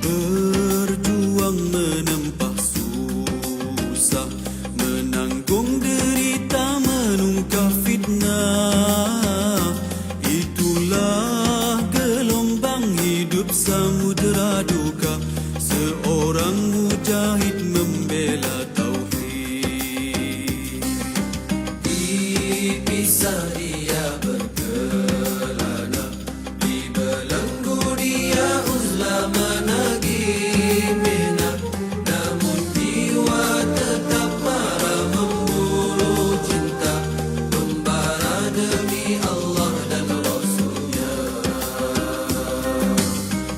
Berjuang menempa susah, menanggung derita, menungkap fitnah. Itulah gelombang hidup samudera duka, seorang mujahid membela tauhid. Dipisah dia berkelana, dibelenggu dia uzlah menagih minah. Namun jiwa tetap marah memburu cinta, membara demi Allah dan Rasulnya.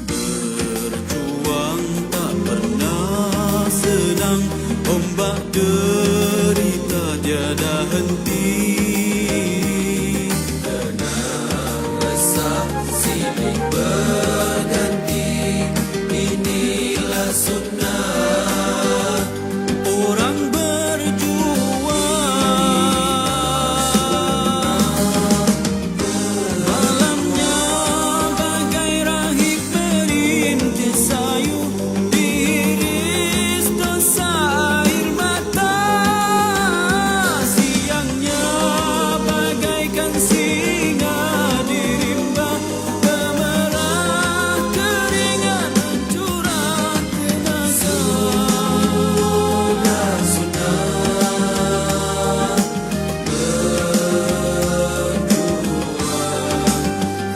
Berjuang tak pernah senang, ombak derita tiada henti. Tenang resah silih berganti, inilah sunnah orang berjuang. Malamnya bagai rahib merintis sayu, diiris dosa air mata. Siangnya bagaikan singa dirimba, gemerah keringat mencurah tenaga. Sunnah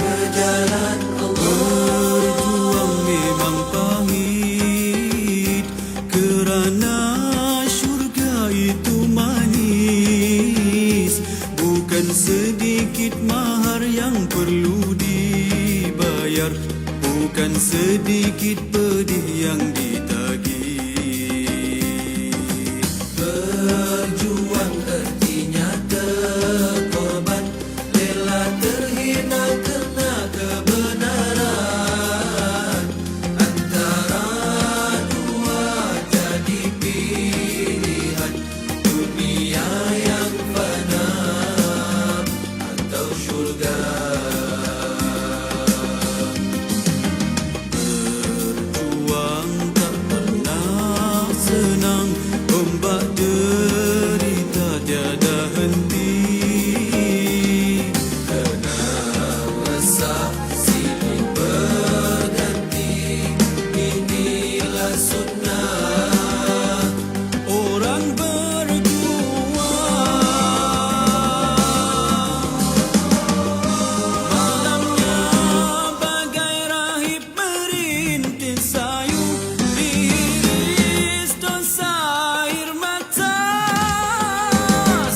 berjalan Allah. Berjuang memang pahit, kerana syurga itu manis. Bukan sedikit mahar yang perlu dibayar, bukan sedikit pedih yang ditagih. Berjuang artinya berkorban, rela terhina kerana kebenaran. Antara dua jadi pilihan, dunia yang fana atau syurga. Berjuang tak pernah senang, ombak derita tiada henti. Tenang resah silih berganti, inilah sunnah orang berjuang. Malamnya bagai rahib merintis sayu, diiris dosa air mata.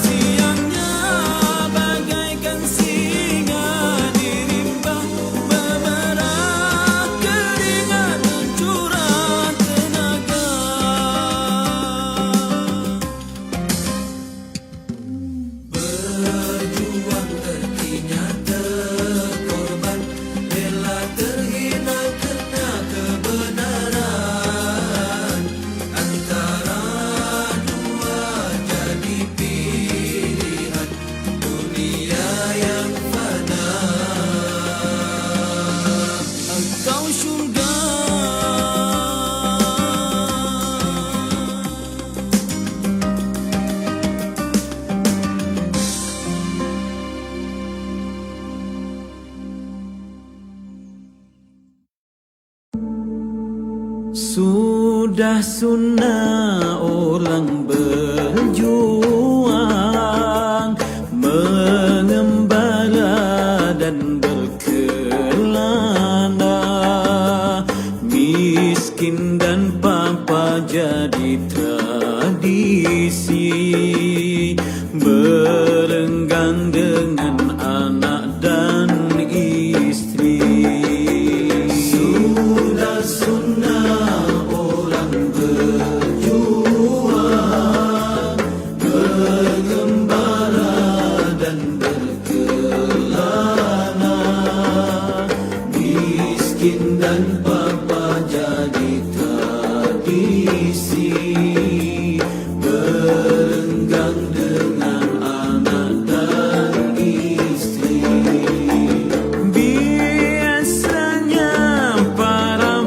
Siangnya bagaikan singa dirimba, memerah keringat mencurah tenaga. Berjuang artinya berkorban, rela terhina kerana kebenaran. Antara dua jadi pilihan, dunia yang fana atau syurga. Sudah sunnah orang berjuang, mengembara dan berkelana. Miskin dan papa jadi tradisi, berenggang dengan anak dan istri. Sudah sunnah orang berjuang, mengembara dan berkelana. Miskin dan papa jadi tradisi, berenggang dengan anak dan istri. Biasanya para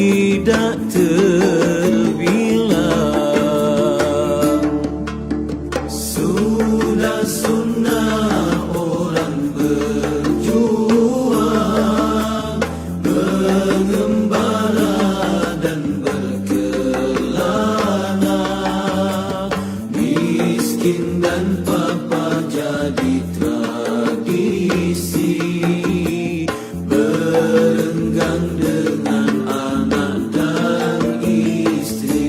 tidak terbilang. Sudah sunnah orang berjuang, mengembara dan berkelana, miskin dan papa jadi tradisi, berenggang dengan anak dan istri.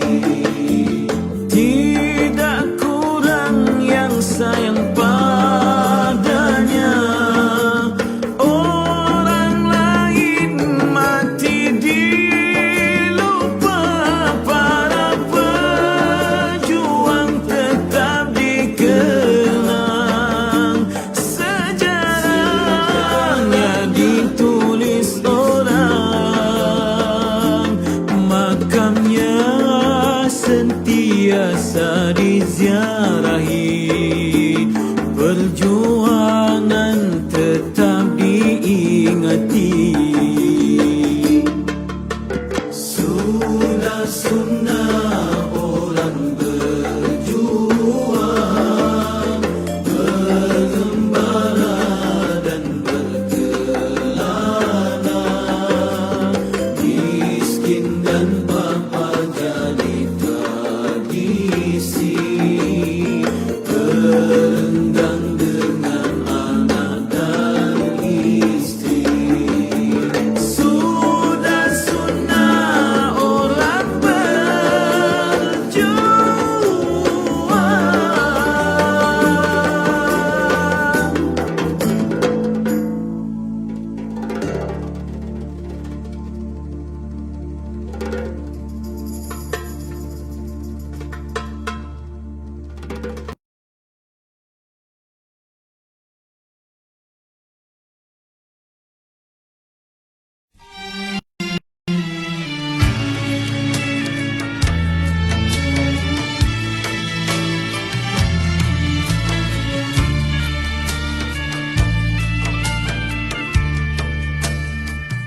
Tidak kurang yang sayang padanya, orang lain mati dilupa, para pejuang tetap dikenang, sejarahnya ditulis orang, makamnya sentiasa diziarahi, perjuangan tetap diingati. Sudah sunnah orang berjuang, mengembara dan berkelana, miskin dan papa jadi tradisi, berenggang dengan anak dan istri. Sudah sunnah orang berjuang.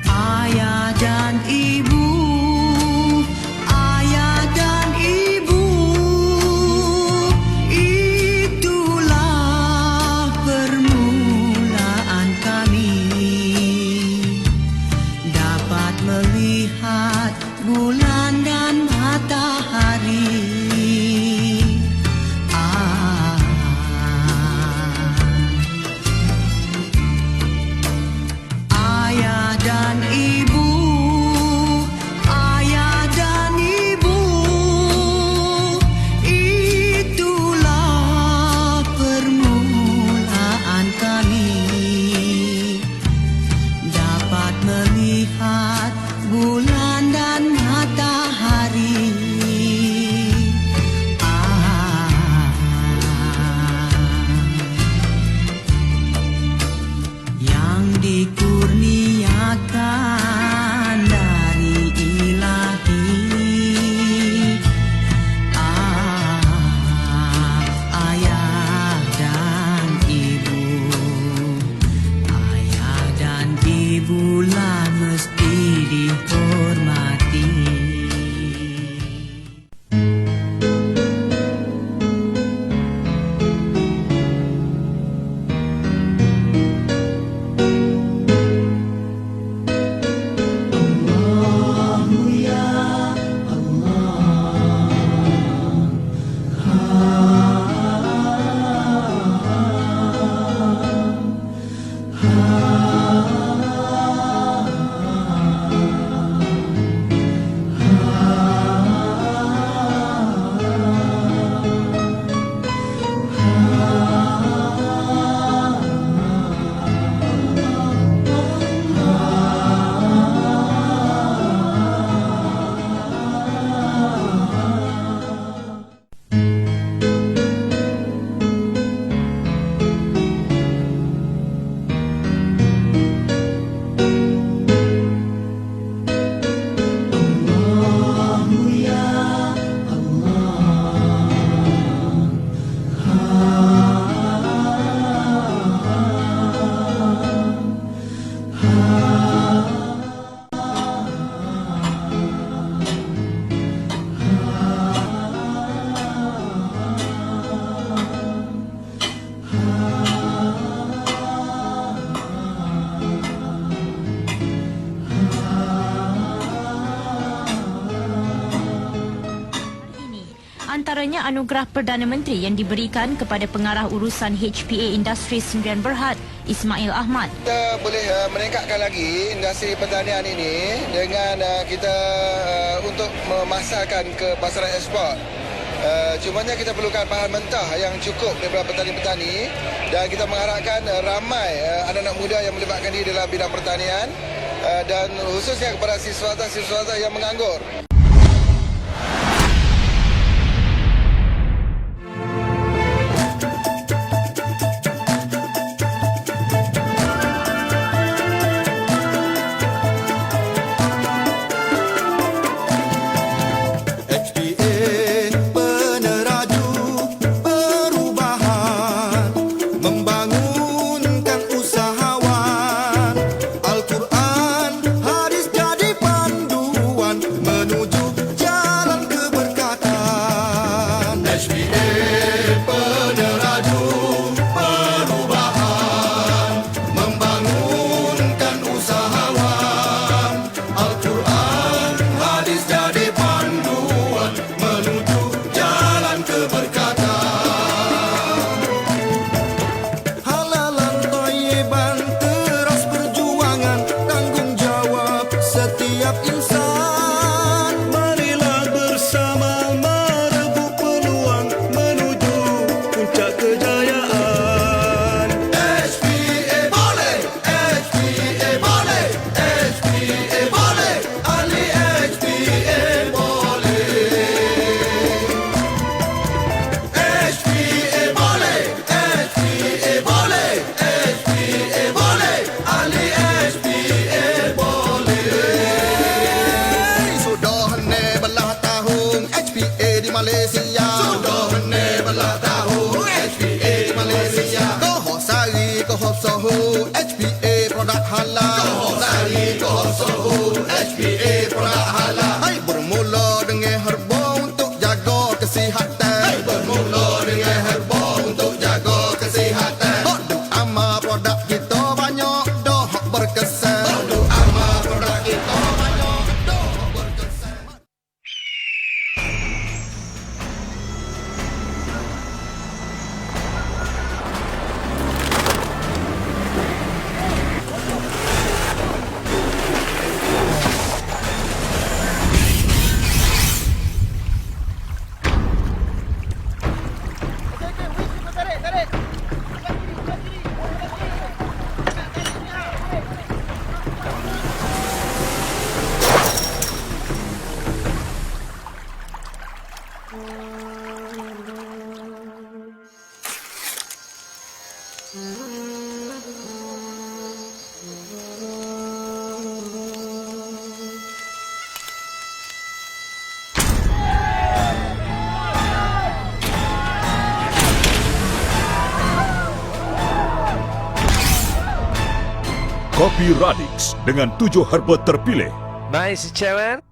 Ayah dan ibu, ayah dan ibu, itulah permulaan kami, dapat melihat bulan dan matahari. Ayah dan ibu, ayah dan ibu, itulah permulaan kami, dapat melihat bulan dan matahari. Antaranya anugerah Perdana Menteri yang diberikan kepada pengarah urusan HPA Industri Sdn Berhad, Ismail Ahmad. Kita boleh meningkatkan lagi industri pertanian ini dengan kita untuk memasarkan ke pasaran ekspor. Cumanya kita perlukan bahan mentah yang cukup daripada petani-petani dan kita mengharapkan ramai anak-anak muda yang melibatkan diri dalam bidang pertanian dan khususnya kepada siswa-siswa yang menganggur. HPA produk halal. HPA produk halal. Hai bermula dengan herba untuk jaga kesihatan. Duk amal produk kita banyak dah berkesan. Kopi Radix dengan 7 herba terpilih. Baik, si Chairman.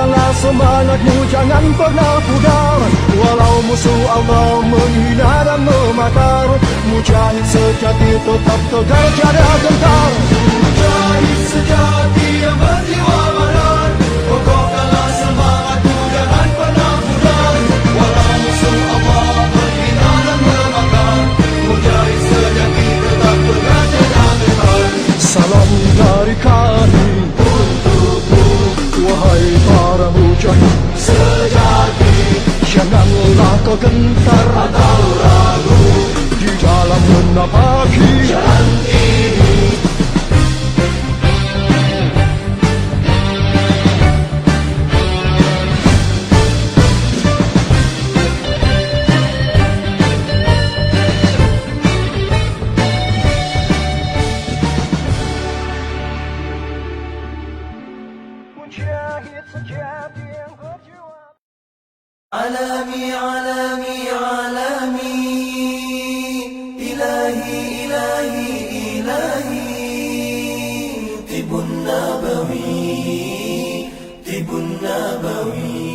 Kokohkanlah semangatmu, jangan pernah pudar. Walau musuh Allah menghina dan memakar, mujahid sejati tetap tegar tiada gentar. Mujahid sejati yang berjiwa badan, kokohkanlah semangatmu, jangan pernah pudar. Walau musuh Allah menghina dan memakar, mujahid sejati tetap tegar tiada gentar. Salam dari kami untukmu, wahai para mujahid sejati. Janganlah kau gentar atau ragu di dalam menapaki jalan ini. علامي علامي علامي إلهي إلهي إلهي طب النبوي طب النبوي.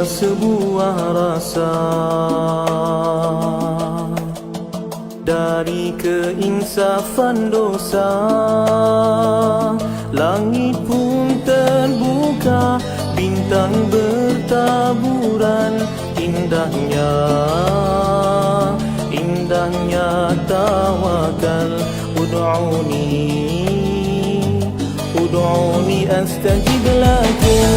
Sebuah rasa dari keinsafan dosa, langit pun terbuka, bintang bertaburan, indahnya tawakal. Ud'uni astajib lakum.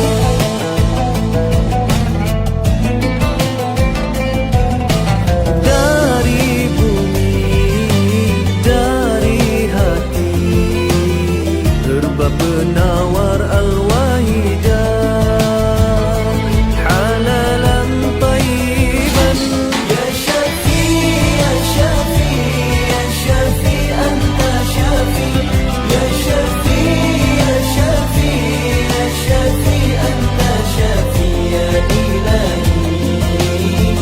Penawar al-wahidah halalan tayyiban. Ya Syafi, Ya Syafi, Ya Syafi, Anta Syafi. Ya Syafi, Ya Syafi, Ya Syafi, Anta Syafi. Ya Ilahi,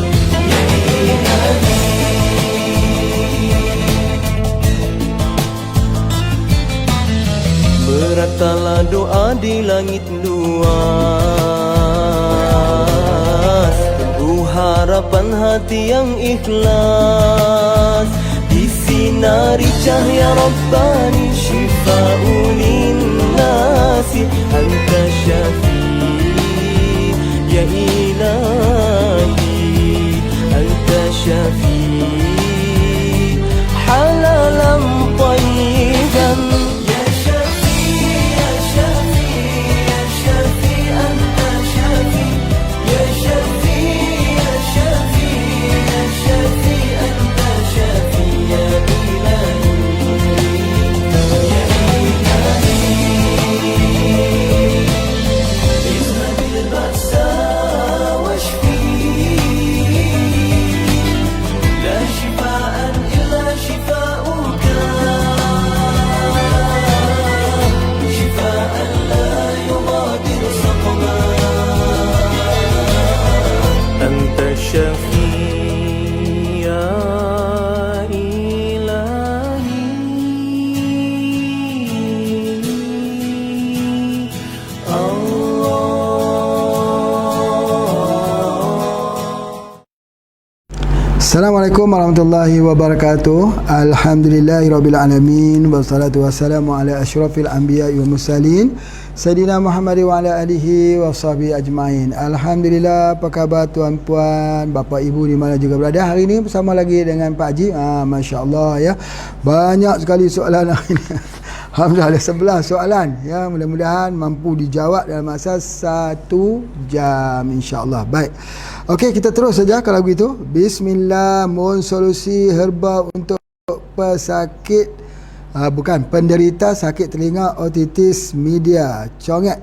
Ya Ilahi. Meratalah doa di langit luas, penuh harapan hati yang ikhlas. Disinari cahaya Rabbani, syifa'un linnasi. Anta Syafi, Ya Ilahi, Anta Syafi, halalan tayyiban. Assalamualaikum warahmatullahi wabarakatuh. Alhamdulillahirabbil alamin wassalatu wassalamu ala asyrafil anbiya'i wal mursalin Sayyidina Muhammad wa ala alihi wa sahbihi ajmain. Alhamdulillah, apa khabar tuan-puan, bapa ibu di mana juga berada. Hari ini bersama lagi dengan Pak Haji. Masya-Allah ya. Banyak sekali soalan hari ini. Alhamdulillah ada 11 soalan ya, mudah-mudahan mampu dijawab dalam masa 1 jam insya-Allah. Baik. Okey, kita terus saja kalau begitu. Bismillah, mohon solusi herba untuk pesakit penderita sakit telinga otitis media congek.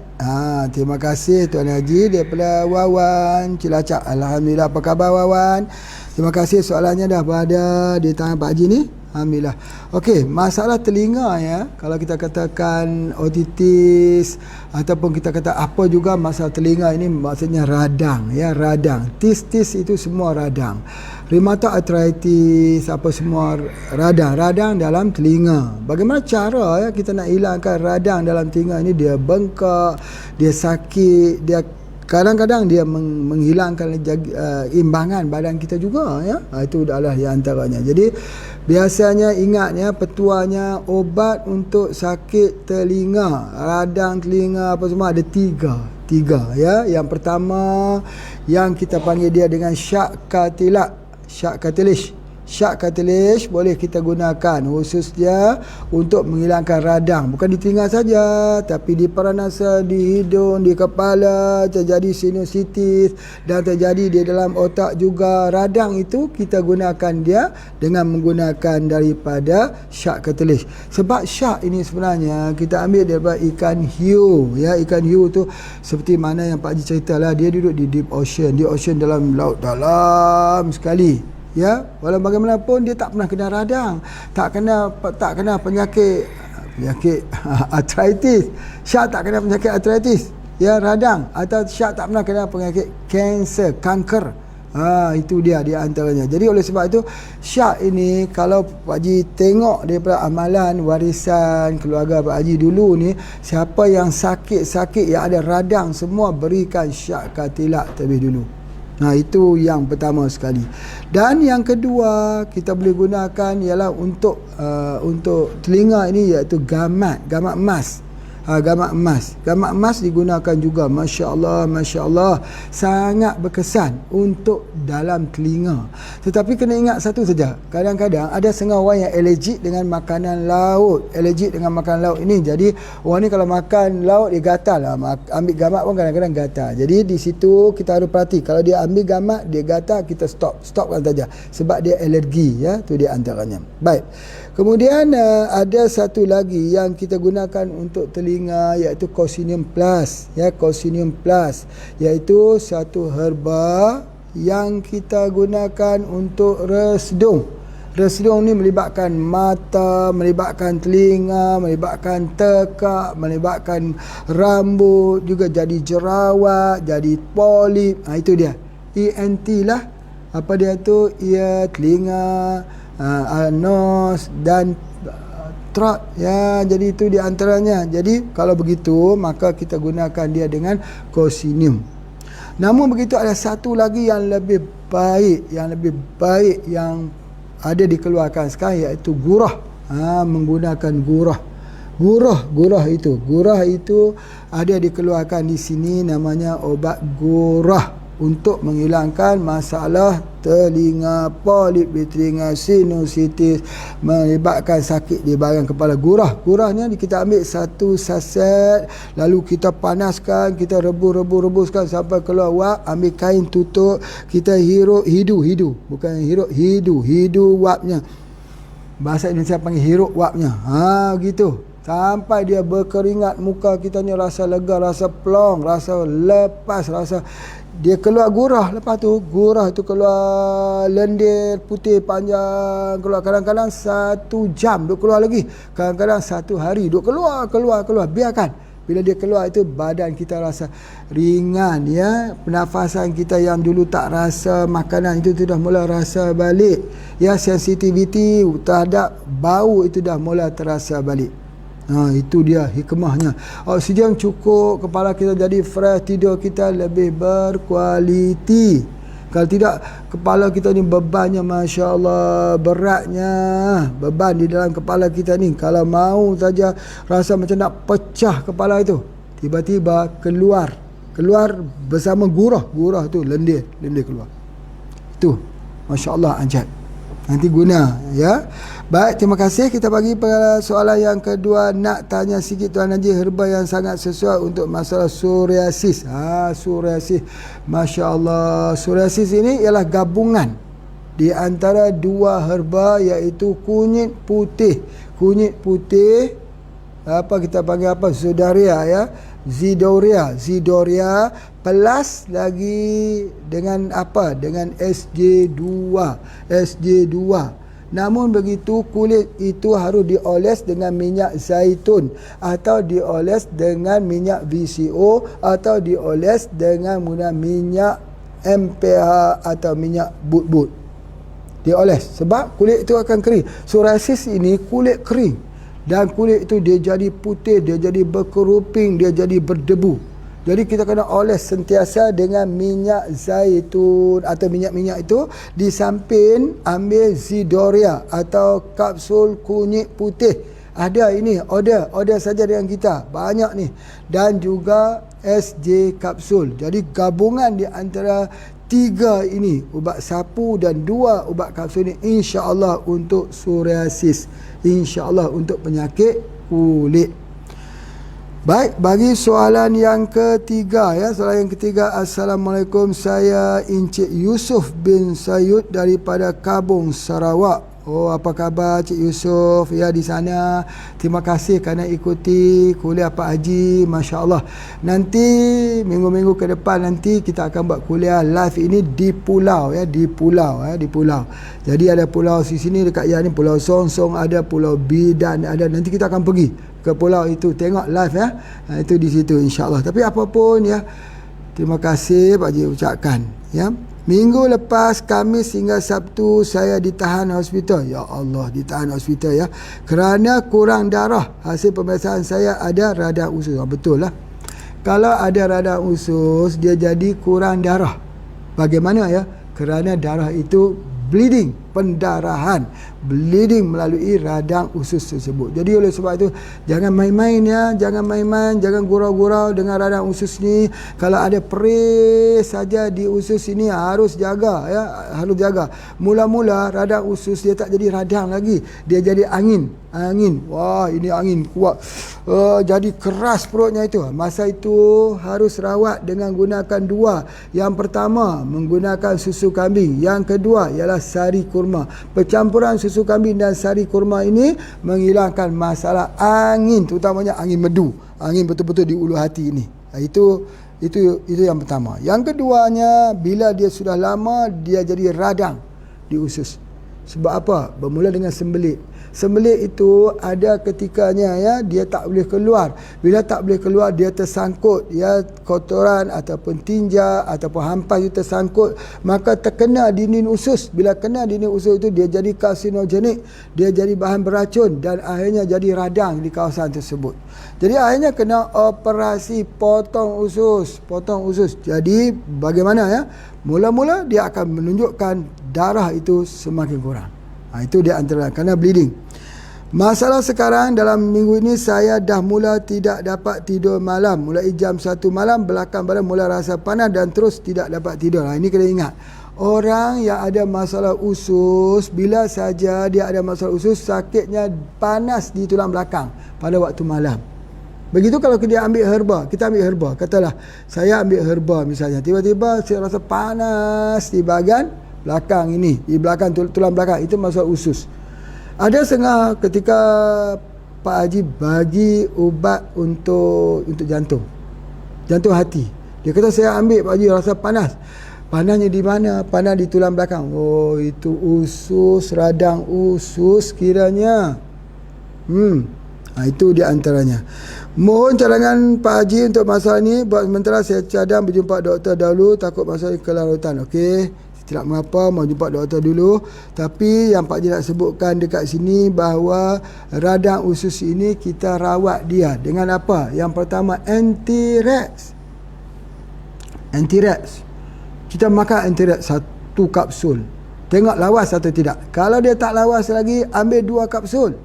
Terima kasih Tuan Haji daripada Wawan Cilacap. Alhamdulillah, apa khabar Wawan? Terima kasih, soalannya dah berada di tangan Pak Haji ni. Alhamdulillah. Okey, masalah telinga ya, kalau kita katakan otitis ataupun kita kata apa juga, masalah telinga ini maksudnya radang ya, radang. Tis itu semua radang. Rheumatoid arthritis apa semua radang dalam telinga. Bagaimana cara ya kita nak hilangkan radang dalam telinga ini? Dia bengkak, dia sakit, dia kadang-kadang dia menghilangkan imbangan badan kita juga ya. Itu adalah di antaranya. Jadi biasanya ingat ya, petuanya obat untuk sakit telinga, radang telinga apa semua ada tiga ya. Yang pertama yang kita panggil dia dengan syak cartilage. Syak cartilage boleh kita gunakan khususnya untuk menghilangkan radang, bukan di telinga saja tapi di peranasa, di hidung, di kepala, terjadi sinusitis dan terjadi di dalam otak juga. Radang itu kita gunakan dia dengan menggunakan daripada syak cartilage. Sebab syak ini sebenarnya kita ambil daripada ikan hiu ya. Ikan hiu tu seperti mana yang Pak Haji ceritalah, dia duduk di deep ocean, di ocean dalam laut dalam sekali. Ya, walau bagaimanapun dia tak pernah kena radang, tak kena penyakit arthritis. Syak tak kena penyakit arthritis, ya, radang, atau syak tak pernah kena penyakit kanser, kanker. Itu dia di antaranya. Jadi oleh sebab itu syak ini kalau Pak Haji tengok daripada amalan warisan keluarga Pak Haji dulu ni, siapa yang sakit yang ada radang semua berikan syak cartilage terlebih dulu. Itu yang pertama sekali. Dan yang kedua kita boleh gunakan ialah untuk telinga ini, iaitu gamat emas. Gamat emas digunakan juga, Masya Allah sangat berkesan untuk dalam telinga. Tetapi kena ingat satu saja, kadang-kadang ada setengah orang yang alergik dengan makanan laut, ini. Jadi orang ni kalau makan laut dia gatal lah. Ambil gamat pun kadang-kadang gatal. Jadi di situ kita harus perhati, kalau dia ambil gamat dia gatal, kita stopkan saja sebab dia alergi ya. Tu dia antaranya. Baik. Kemudian ada satu lagi yang kita gunakan untuk telinga, iaitu Cocinium Plus ya. Cocinium Plus iaitu satu herba yang kita gunakan untuk resdung. Resdung ni melibatkan mata, melibatkan telinga, melibatkan tekak, melibatkan rambut, juga jadi jerawat, jadi polip. Itu dia. ENT lah. Apa dia tu? Ear, telinga, nose dan throat ya. Jadi itu di antaranya. Jadi kalau begitu maka kita gunakan dia dengan Cocinium. Namun begitu ada satu lagi yang lebih baik yang ada dikeluarkan sekarang, iaitu gurah. Menggunakan gurah itu ada dikeluarkan di sini, namanya obat gurah untuk menghilangkan masalah telinga, polip di telinga, sinusitis, melibatkan sakit di bahagian kepala. Gurahnya kita ambil satu saset, lalu kita panaskan, kita rebuskan sampai keluar wap, ambil kain tutup, kita hirup hidu wapnya. Bahasa Indonesia panggil hirup wapnya. Gitu. Sampai dia berkeringat, muka kita ni rasa lega, rasa plong, rasa lepas, rasa dia keluar gurah. Lepas tu gurah itu keluar lendir putih panjang, keluar kadang-kadang 1 jam duk keluar lagi, kadang-kadang 1 hari duk keluar. Biarkan. Bila dia keluar itu badan kita rasa ringan ya. Pernafasan kita yang dulu tak rasa makanan itu sudah mula rasa balik ya. Sensitiviti terhadap bau itu dah mula terasa balik. Itu dia hikmahnya. Oksigen cukup, kepala kita jadi fresh, tidur kita lebih berkualiti. Kalau tidak, kepala kita ni bebannya Masya Allah, beratnya beban di dalam kepala kita ni. Kalau mau saja rasa macam nak pecah kepala itu, tiba-tiba keluar bersama gurah tu lendir keluar. Itu Masya Allah ajaib. Nanti guna ya. Baik, terima kasih. Kita bagi pada soalan yang kedua. Nak tanya sikit Tuan Haji, herba yang sangat sesuai untuk masalah psoriasis. Psoriasis, Masya Allah. Psoriasis ini ialah gabungan di antara 2 herba, iaitu kunyit putih, apa kita panggil apa, Zidoria ya, Zidoria plus lagi dengan apa, dengan SJ2 Namun begitu, kulit itu harus dioles dengan minyak zaitun atau dioles dengan minyak VCO atau dioles dengan guna minyak MPH atau minyak but-but. Dioles sebab kulit itu akan kering. Psoriasis ini kulit kering dan kulit itu dia jadi putih, dia jadi berkeruping, dia jadi berdebu. Jadi kita kena oles sentiasa dengan minyak zaitun atau minyak-minyak itu. Di samping ambil Zidoria atau kapsul kunyit putih. Ada ini, order saja dengan kita. Banyak ni. Dan juga SJ kapsul. Jadi gabungan di antara 3 ini, ubat sapu dan 2 ubat kapsul ni, insya-Allah untuk psoriasis, insya-Allah untuk penyakit kulit. Baik, bagi soalan yang ketiga ya, soalan yang ketiga. Assalamualaikum, saya Encik Yusuf bin Sayud daripada Kabung, Sarawak. Oh, apa khabar Cik Yusuf ya di sana? Terima kasih kerana ikuti kuliah Pak Haji, masya-Allah. Nanti minggu-minggu ke depan nanti kita akan buat kuliah live ini di pulau ya, di pulau. Jadi ada pulau di sini dekat ya ni, Pulau Songsong ada, Pulau Bidan ada. Nanti kita akan pergi ke pulau itu tengok live ya. Itu di situ insya-Allah. Tapi apapun ya, terima kasih Pak Haji ucapkan ya. Minggu lepas Khamis hingga Sabtu saya ditahan hospital. Ya Allah, ditahan hospital ya. Kerana kurang darah. Hasil pemeriksaan saya ada radang usus. Betul lah. Kalau ada radang usus, dia jadi kurang darah. Bagaimana ya? Kerana darah itu bleeding, pendarahan, bleeding melalui radang usus tersebut. Jadi oleh sebab itu jangan main-main ya, jangan gurau-gurau dengan radang usus ni. Kalau ada perih saja di usus ini harus jaga ya, harus jaga. Mula-mula radang usus dia tak jadi radang lagi, dia jadi angin. Wah, ini angin kuat. Jadi keras perutnya itu. Masa itu harus rawat dengan gunakan 2. Yang pertama menggunakan susu kambing, yang kedua ialah sari kurma. Percampuran susu kambing dan sari kurma ini menghilangkan masalah angin, terutamanya angin medu, angin betul-betul di ulu hati ini. Itu yang pertama. Yang keduanya, bila dia sudah lama dia jadi radang di usus. Sebab apa? Bermula dengan sembelit. Sembelit itu ada ketikanya ya, dia tak boleh keluar. Bila tak boleh keluar, dia tersangkut ya, kotoran ataupun tinja ataupun hampas itu tersangkut, maka terkena dinding usus. Bila kena dinding usus itu, dia jadi karsinogenik, dia jadi bahan beracun dan akhirnya jadi radang di kawasan tersebut. Jadi akhirnya kena operasi potong usus. Jadi bagaimana ya? Mula-mula dia akan menunjukkan darah itu semakin kurang. Itu dia antara kerana bleeding. Masalah sekarang dalam minggu ini saya dah mula tidak dapat tidur malam. Mulai jam 1 malam belakang badan mula rasa panas dan terus tidak dapat tidur. Ini kena ingat. Orang yang ada masalah usus, bila saja dia ada masalah usus, sakitnya panas di tulang belakang pada waktu malam. Begitu kalau dia ambil herba, kita ambil herba. Katalah saya ambil herba misalnya, tiba-tiba saya rasa panas di bahagian belakang ini, di belakang tulang belakang, itu masalah usus. Ada setengah ketika Pak Haji bagi ubat untuk jantung hati. Dia kata saya ambil Pak Haji, rasa panas. Panasnya di mana? Panas di tulang belakang. Oh, itu usus, radang usus kiranya. Itu di antaranya. Mohon cadangan Pak Haji untuk masalah ni. Buat sementara saya cadang berjumpa doktor dahulu, takut masalah kelaratan. Okey, tidak mengapa, mau jumpa doktor dulu. Tapi yang Pak Haji nak sebutkan dekat sini bahawa radang usus ini kita rawat dia dengan apa? Yang pertama, Anti-Rex. Kita makan Anti-Rex 1 kapsul. Tengok lawas atau tidak. Kalau dia tak lawas lagi, ambil 2 kapsul.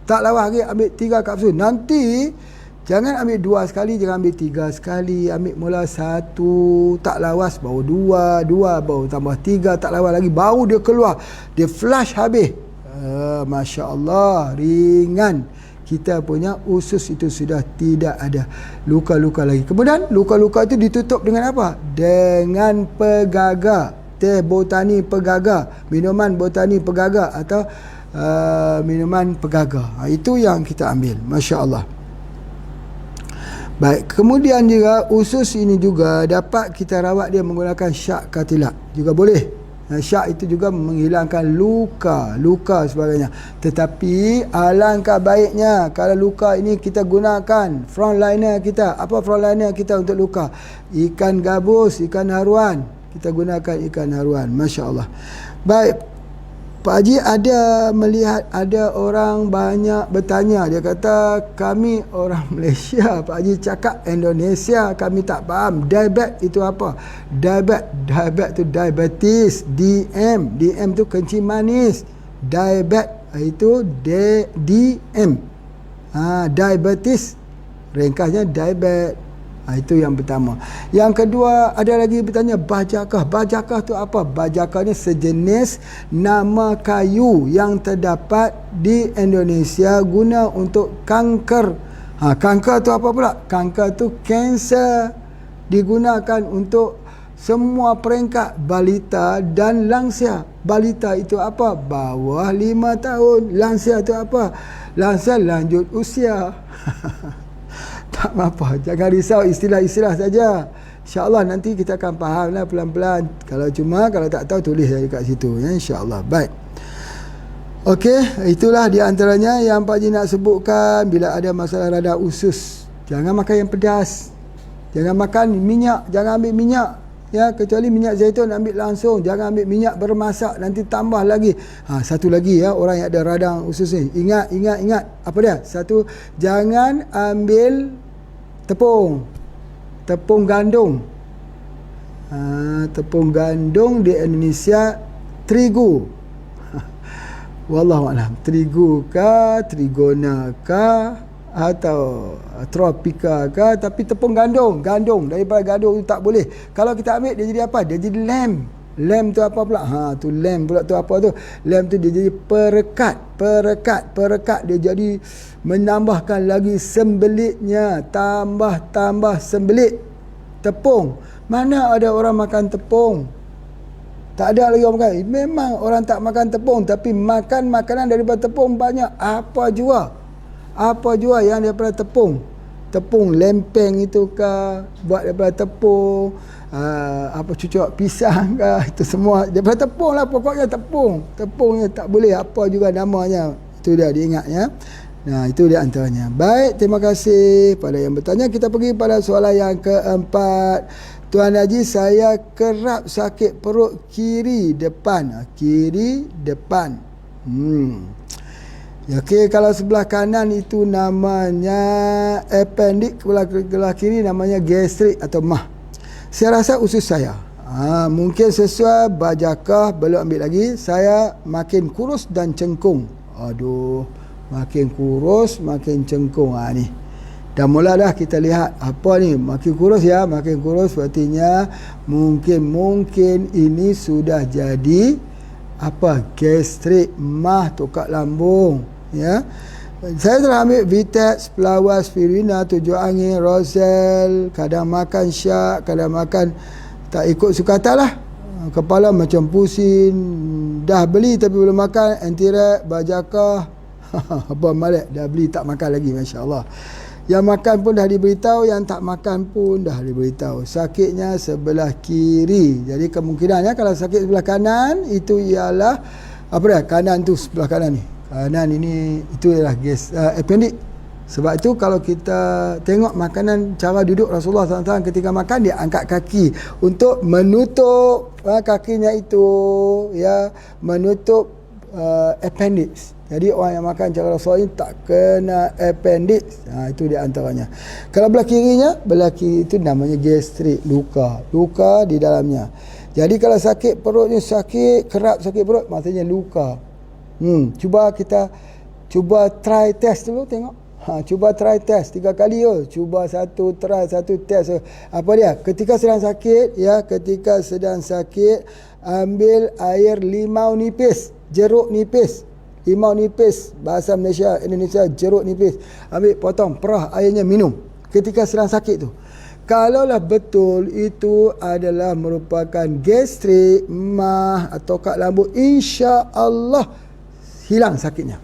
Tak lawas lagi, ambil 3 kapsul. Nanti jangan ambil 2 sekali, jangan ambil 3 sekali. Ambil mula 1, tak lawas, baru 2, baru tambah 3, tak lawas lagi, baru dia keluar. Dia flush habis. Masya Allah, ringan. Kita punya usus itu sudah tidak ada luka-luka lagi. Kemudian luka-luka itu ditutup dengan apa? Dengan pegaga. Teh botani pegaga, minuman botani pegaga atau minuman pegaga. Itu yang kita ambil. Masya Allah. Baik, kemudian juga usus ini juga dapat kita rawat dia menggunakan syak katilat. Juga boleh. Syak itu juga menghilangkan luka sebagainya. Tetapi alangkah baiknya kalau luka ini kita gunakan frontliner kita. Apa frontliner kita untuk luka? Ikan gabus, ikan haruan. Kita gunakan ikan haruan. Masya Allah. Baik, Pak Haji ada melihat ada orang banyak bertanya. Dia kata kami orang Malaysia, Pak Haji cakap Indonesia, kami tak faham. Diabetes itu apa? Diabetes tu diabetes. DM tu kencing manis. Diabetes itu DM. Diabetes ringkasnya diabetes. Itu yang pertama. Yang kedua, ada lagi bertanya bajakah. Bajakah tu apa? Bajakah ni sejenis nama kayu yang terdapat di Indonesia guna untuk kanker. Kanker tu apa pula? Kanker tu kanser. Digunakan untuk semua peringkat balita dan lansia. Balita itu apa? Bawah 5 tahun. Lansia itu apa? Lansia lanjut usia. Tak apa, jangan risau istilah-istilah saja. InsyaAllah nanti kita akan faham lah pelan-pelan. Kalau tak tahu tulis saja kat situ ya, insyaAllah. Baik. Okey, itulah di antaranya yang Pak Haji nak sebutkan. Bila ada masalah radang usus, jangan makan yang pedas. Jangan makan minyak, jangan ambil minyak. Ya, kecuali minyak zaitun ambil langsung. Jangan ambil minyak bermasak, nanti tambah lagi. Satu lagi ya, orang yang ada radang usus ni. Ingat. Apa dia? Satu, jangan ambil tepung gandum. Tepung gandum di Indonesia terigu. Wallahualam, terigu kah, trigona kah, atau tropika ke, tapi tepung gandum daripada gandum tu tak boleh. Kalau kita ambil dia jadi apa? Dia jadi lem tu apa pula? Tu lem pula tu apa tu? Lem tu dia jadi perekat dia jadi menambahkan lagi sembelitnya, tambah sembelit tepung. Mana ada orang makan tepung? Tak ada lagi orang makan. Memang orang tak makan tepung, tapi makan makanan daripada tepung banyak. Apa jua yang daripada tepung lempeng itu ke, buat daripada tepung, cucuk pisang ke, itu semua daripada tepung lah. Pokoknya tepungnya tak boleh apa juga namanya. Itu dia diingat ya. Itu dia antaranya. Baik, terima kasih pada yang bertanya. Kita pergi pada soalan yang keempat. Tuan Haji, saya kerap sakit perut kiri depan. Okey, kalau sebelah kanan itu namanya appendix, sebelah kiri namanya gastrik atau mah. Saya rasa usus saya. Mungkin sesuai bajakah, belum ambil lagi. Saya makin kurus dan cengkung. Makin kurus, makin cengkung. Ni. Dah mula dah kita lihat apa ni. Makin kurus sepertinya mungkin ini sudah jadi gastrik, mah tukar lambung. Ya, saya telah ambil Vitex, Pelawar, Spirina, Tujuh Angin, Rosel. Kadang makan syak, kadang makan tak ikut sukatan lah. Kepala macam pusing. Dah beli tapi belum makan. Antirek, bajakah, Abang Malik dah beli tak makan lagi, Masya Allah. Yang makan pun dah diberitahu, yang tak makan pun dah diberitahu. Sakitnya sebelah kiri. Jadi kemungkinannya kalau sakit sebelah kanan itu ialah kanan tu, sebelah kanan ni. Kanan ini itu ialah appendix. Sebab itu kalau kita tengok makanan, cara duduk Rasulullah SAW ketika makan, dia angkat kaki untuk menutup kakinya itu, ya, menutup appendix. Jadi orang yang makan cara Rasulullah ini tak kena appendix. Itu di antaranya. Kalau belah kiri itu namanya gastrik, luka di dalamnya. Jadi kalau sakit perut ni, kerap sakit perut, maksudnya luka. Cuba try test dulu, tengok. Cuba try test 3 kali Cuba satu test. Apa dia? Ketika sedang sakit, ambil air limau nipis, jeruk nipis. Limau nipis, bahasa Indonesia jeruk nipis. Ambil, potong, perah airnya, minum ketika sedang sakit tu. Kalaulah betul itu adalah merupakan gastrik, mah atau kak lambung, insya-Allah hilang sakitnya.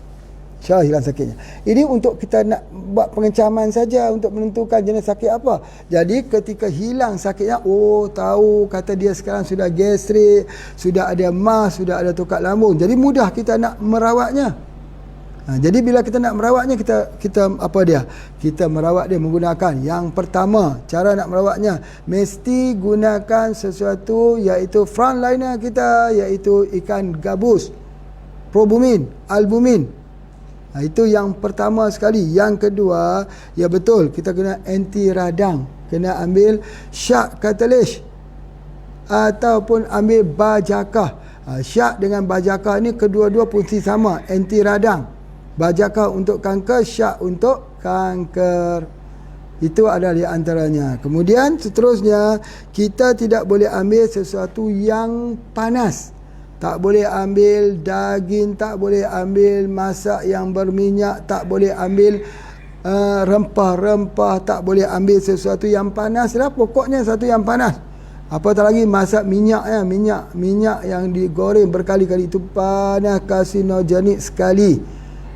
InsyaAllah hilang sakitnya. Ini untuk kita nak buat pengecaman saja untuk menentukan jenis sakit apa. Jadi ketika hilang sakitnya, oh tahu kata dia sekarang sudah gastrik, sudah ada mas, sudah ada tukar lambung. Jadi mudah kita nak merawatnya. Jadi bila kita nak merawatnya, kita merawat dia menggunakan, yang pertama cara nak merawatnya mesti gunakan sesuatu iaitu frontliner kita, iaitu ikan gabus, probumin, albumin. Itu yang pertama sekali. Yang kedua, ya betul, kita kena anti radang, kena ambil shark catalyst ataupun ambil bajakah. Shark dengan bajakah ni kedua-dua fungsi sama, anti radang. Bajakah untuk kanker, syak untuk kanker. Itu adalah di antaranya. Kemudian seterusnya, kita tidak boleh ambil sesuatu yang panas. Tak boleh ambil daging, tak boleh ambil masak yang berminyak, tak boleh ambil rempah-rempah, tak boleh ambil sesuatu yang panas lah. Pokoknya sesuatu yang panas. Apatah lagi masak minyak ya, minyak yang digoreng berkali-kali, itu panas, karsinogenik sekali.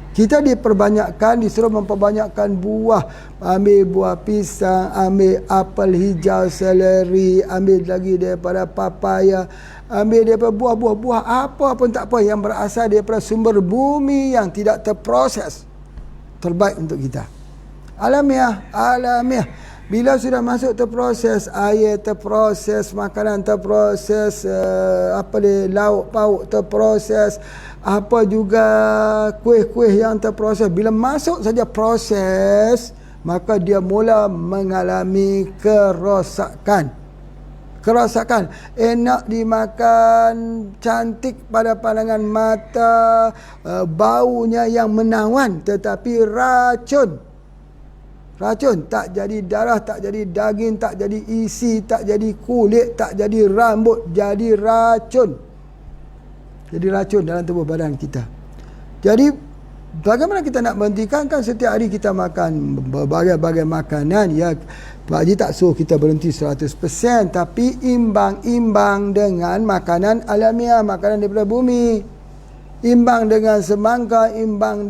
Kita disuruh memperbanyakkan buah. Ambil buah pisang, ambil apel hijau, seleri, ambil lagi daripada papaya, ambil daripada buah-buah apa pun tak apa yang berasal daripada sumber bumi yang tidak terproses. Terbaik untuk kita. Alamiah. Bila sudah masuk terproses, air terproses, makanan terproses, lauk pauk terproses, apa juga kuih-kuih yang terproses. Bila masuk saja proses, maka dia mula mengalami kerosakan. Enak dimakan, cantik pada pandangan mata, baunya yang menawan, tetapi racun, tak jadi darah, tak jadi daging, tak jadi isi, tak jadi kulit, tak jadi rambut, jadi racun. Jadi racun dalam tubuh badan kita. Jadi bagaimana kita nak berhentikan? Kan setiap hari kita makan berbagai-bagai makanan ya. Pak Haji tak suruh kita berhenti 100%, tapi imbang dengan makanan alamiah, makanan daripada bumi. Imbang dengan semangka, imbang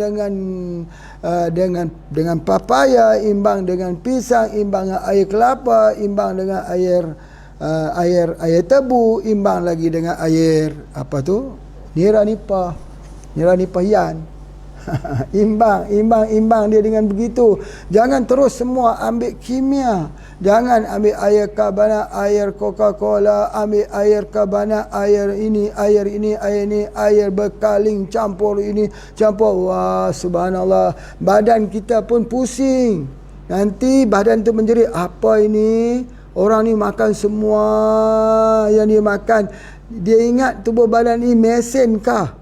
dengan papaya, imbang dengan pisang, imbang dengan air kelapa, imbang dengan air tebu, imbang lagi dengan air nira nipahian. Imbang dia dengan begitu. Jangan terus semua ambil kimia. Jangan ambil air karbonat, air Coca-Cola, ambil air karbonat, air ini, air berkaling, campur ini, campur. Wah, subhanallah. Badan kita pun pusing. Nanti badan tu menjerit, apa ini? Orang ni makan semua yang dia makan. Dia ingat tubuh badan ni mesin kah?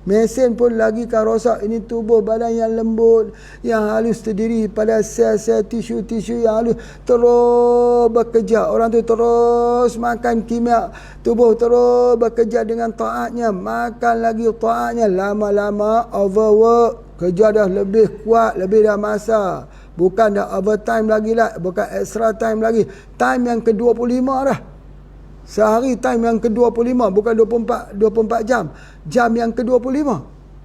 Mesin pun lagi kan rosak. Ini tubuh badan yang lembut, yang halus, terdiri pada sel-sel, tisu-tisu yang halus, terus bekerja. Orang tu terus makan kimia, tubuh terus bekerja dengan taatnya, makan lagi taatnya. Lama-lama overwork, kerja dah lebih kuat, lebih dah masa. Bukan dah overtime lagi lah, bukan extra time lagi. Time yang ke-25 dah. Sehari time yang ke-25, bukan 24 jam. Jam yang ke-25.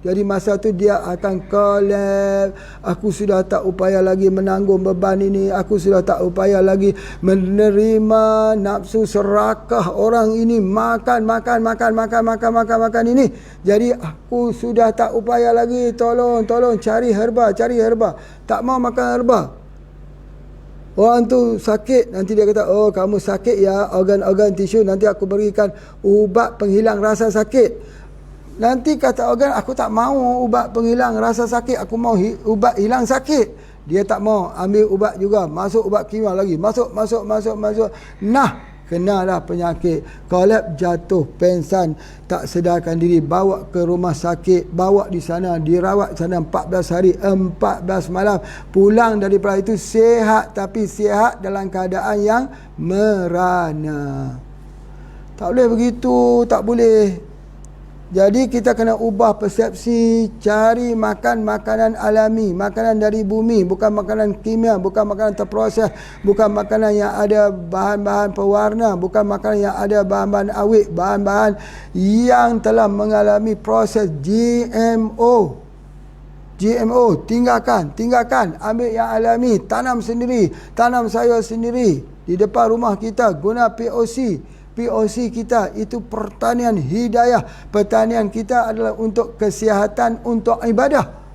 Jadi masa tu dia akan collapse. Aku sudah tak upaya lagi menanggung beban ini. Aku sudah tak upaya lagi menerima nafsu serakah orang ini. Makan ini. Jadi aku sudah tak upaya lagi. Tolong cari herba. Tak mau makan herba. Orang tu sakit, nanti dia kata, oh kamu sakit ya, organ-organ tisu, nanti aku berikan ubat penghilang rasa sakit. Nanti kata organ, aku tak mau ubat penghilang rasa sakit, aku mau ubat hilang sakit. Dia tak mau, ambil ubat juga, masuk ubat kimia lagi, masuk. Nah, kenalah penyakit, kolap, jatuh, pengsan, tak sedarkan diri, bawa ke rumah sakit, bawa di sana, dirawat sana 14 hari, 14 malam. Pulang daripada itu sihat, tapi sihat dalam keadaan yang merana. Tak boleh begitu, tak boleh. Jadi kita kena ubah persepsi, cari makan makanan alami, makanan dari bumi, bukan makanan kimia, bukan makanan terproses, bukan makanan yang ada bahan-bahan pewarna, bukan makanan yang ada bahan-bahan awet, bahan-bahan yang telah mengalami proses GMO. GMO, tinggalkan. Ambil yang alami, tanam sendiri, tanam sayur sendiri di depan rumah kita, guna POC kita itu pertanian hidayah. Pertanian kita adalah untuk kesihatan, untuk ibadah.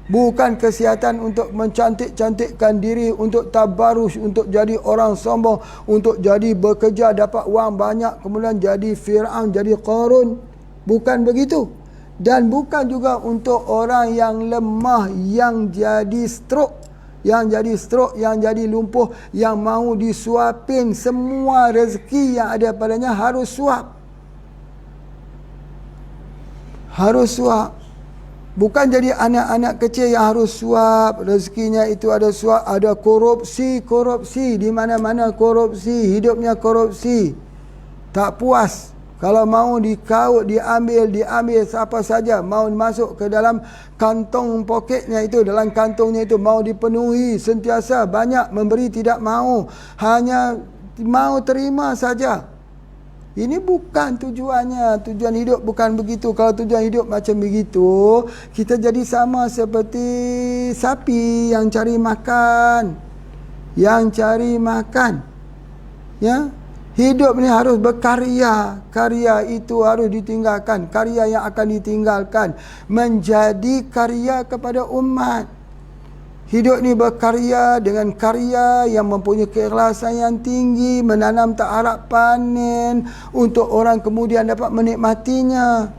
Bukan kesihatan untuk mencantik-cantikkan diri, untuk tabarus, untuk jadi orang sombong, untuk jadi bekerja dapat wang banyak, kemudian jadi Fir'aun, jadi Qarun. Bukan begitu. Dan bukan juga untuk orang yang lemah, yang jadi stroke, yang jadi lumpuh, yang mau disuapin. Semua rezeki yang ada padanya harus suap. Bukan jadi anak-anak kecil yang harus suap. Rezekinya itu ada suap, ada korupsi. Di mana-mana korupsi, hidupnya korupsi. Tak puas. Kalau mau dikaut, diambil siapa saja. Mau masuk ke dalam kantong poketnya itu, dalam kantongnya itu, mau dipenuhi sentiasa. Banyak memberi tidak mau. Hanya mau terima saja. Ini bukan tujuannya. Tujuan hidup bukan begitu. Kalau tujuan hidup macam begitu, kita jadi sama seperti sapi yang cari makan. Ya. Hidup ni harus berkarya. Karya itu harus ditinggalkan. Karya yang akan ditinggalkan menjadi karya kepada umat. Hidup ni berkarya dengan karya yang mempunyai keikhlasan yang tinggi, menanam tak harap panen untuk orang kemudian dapat menikmatinya.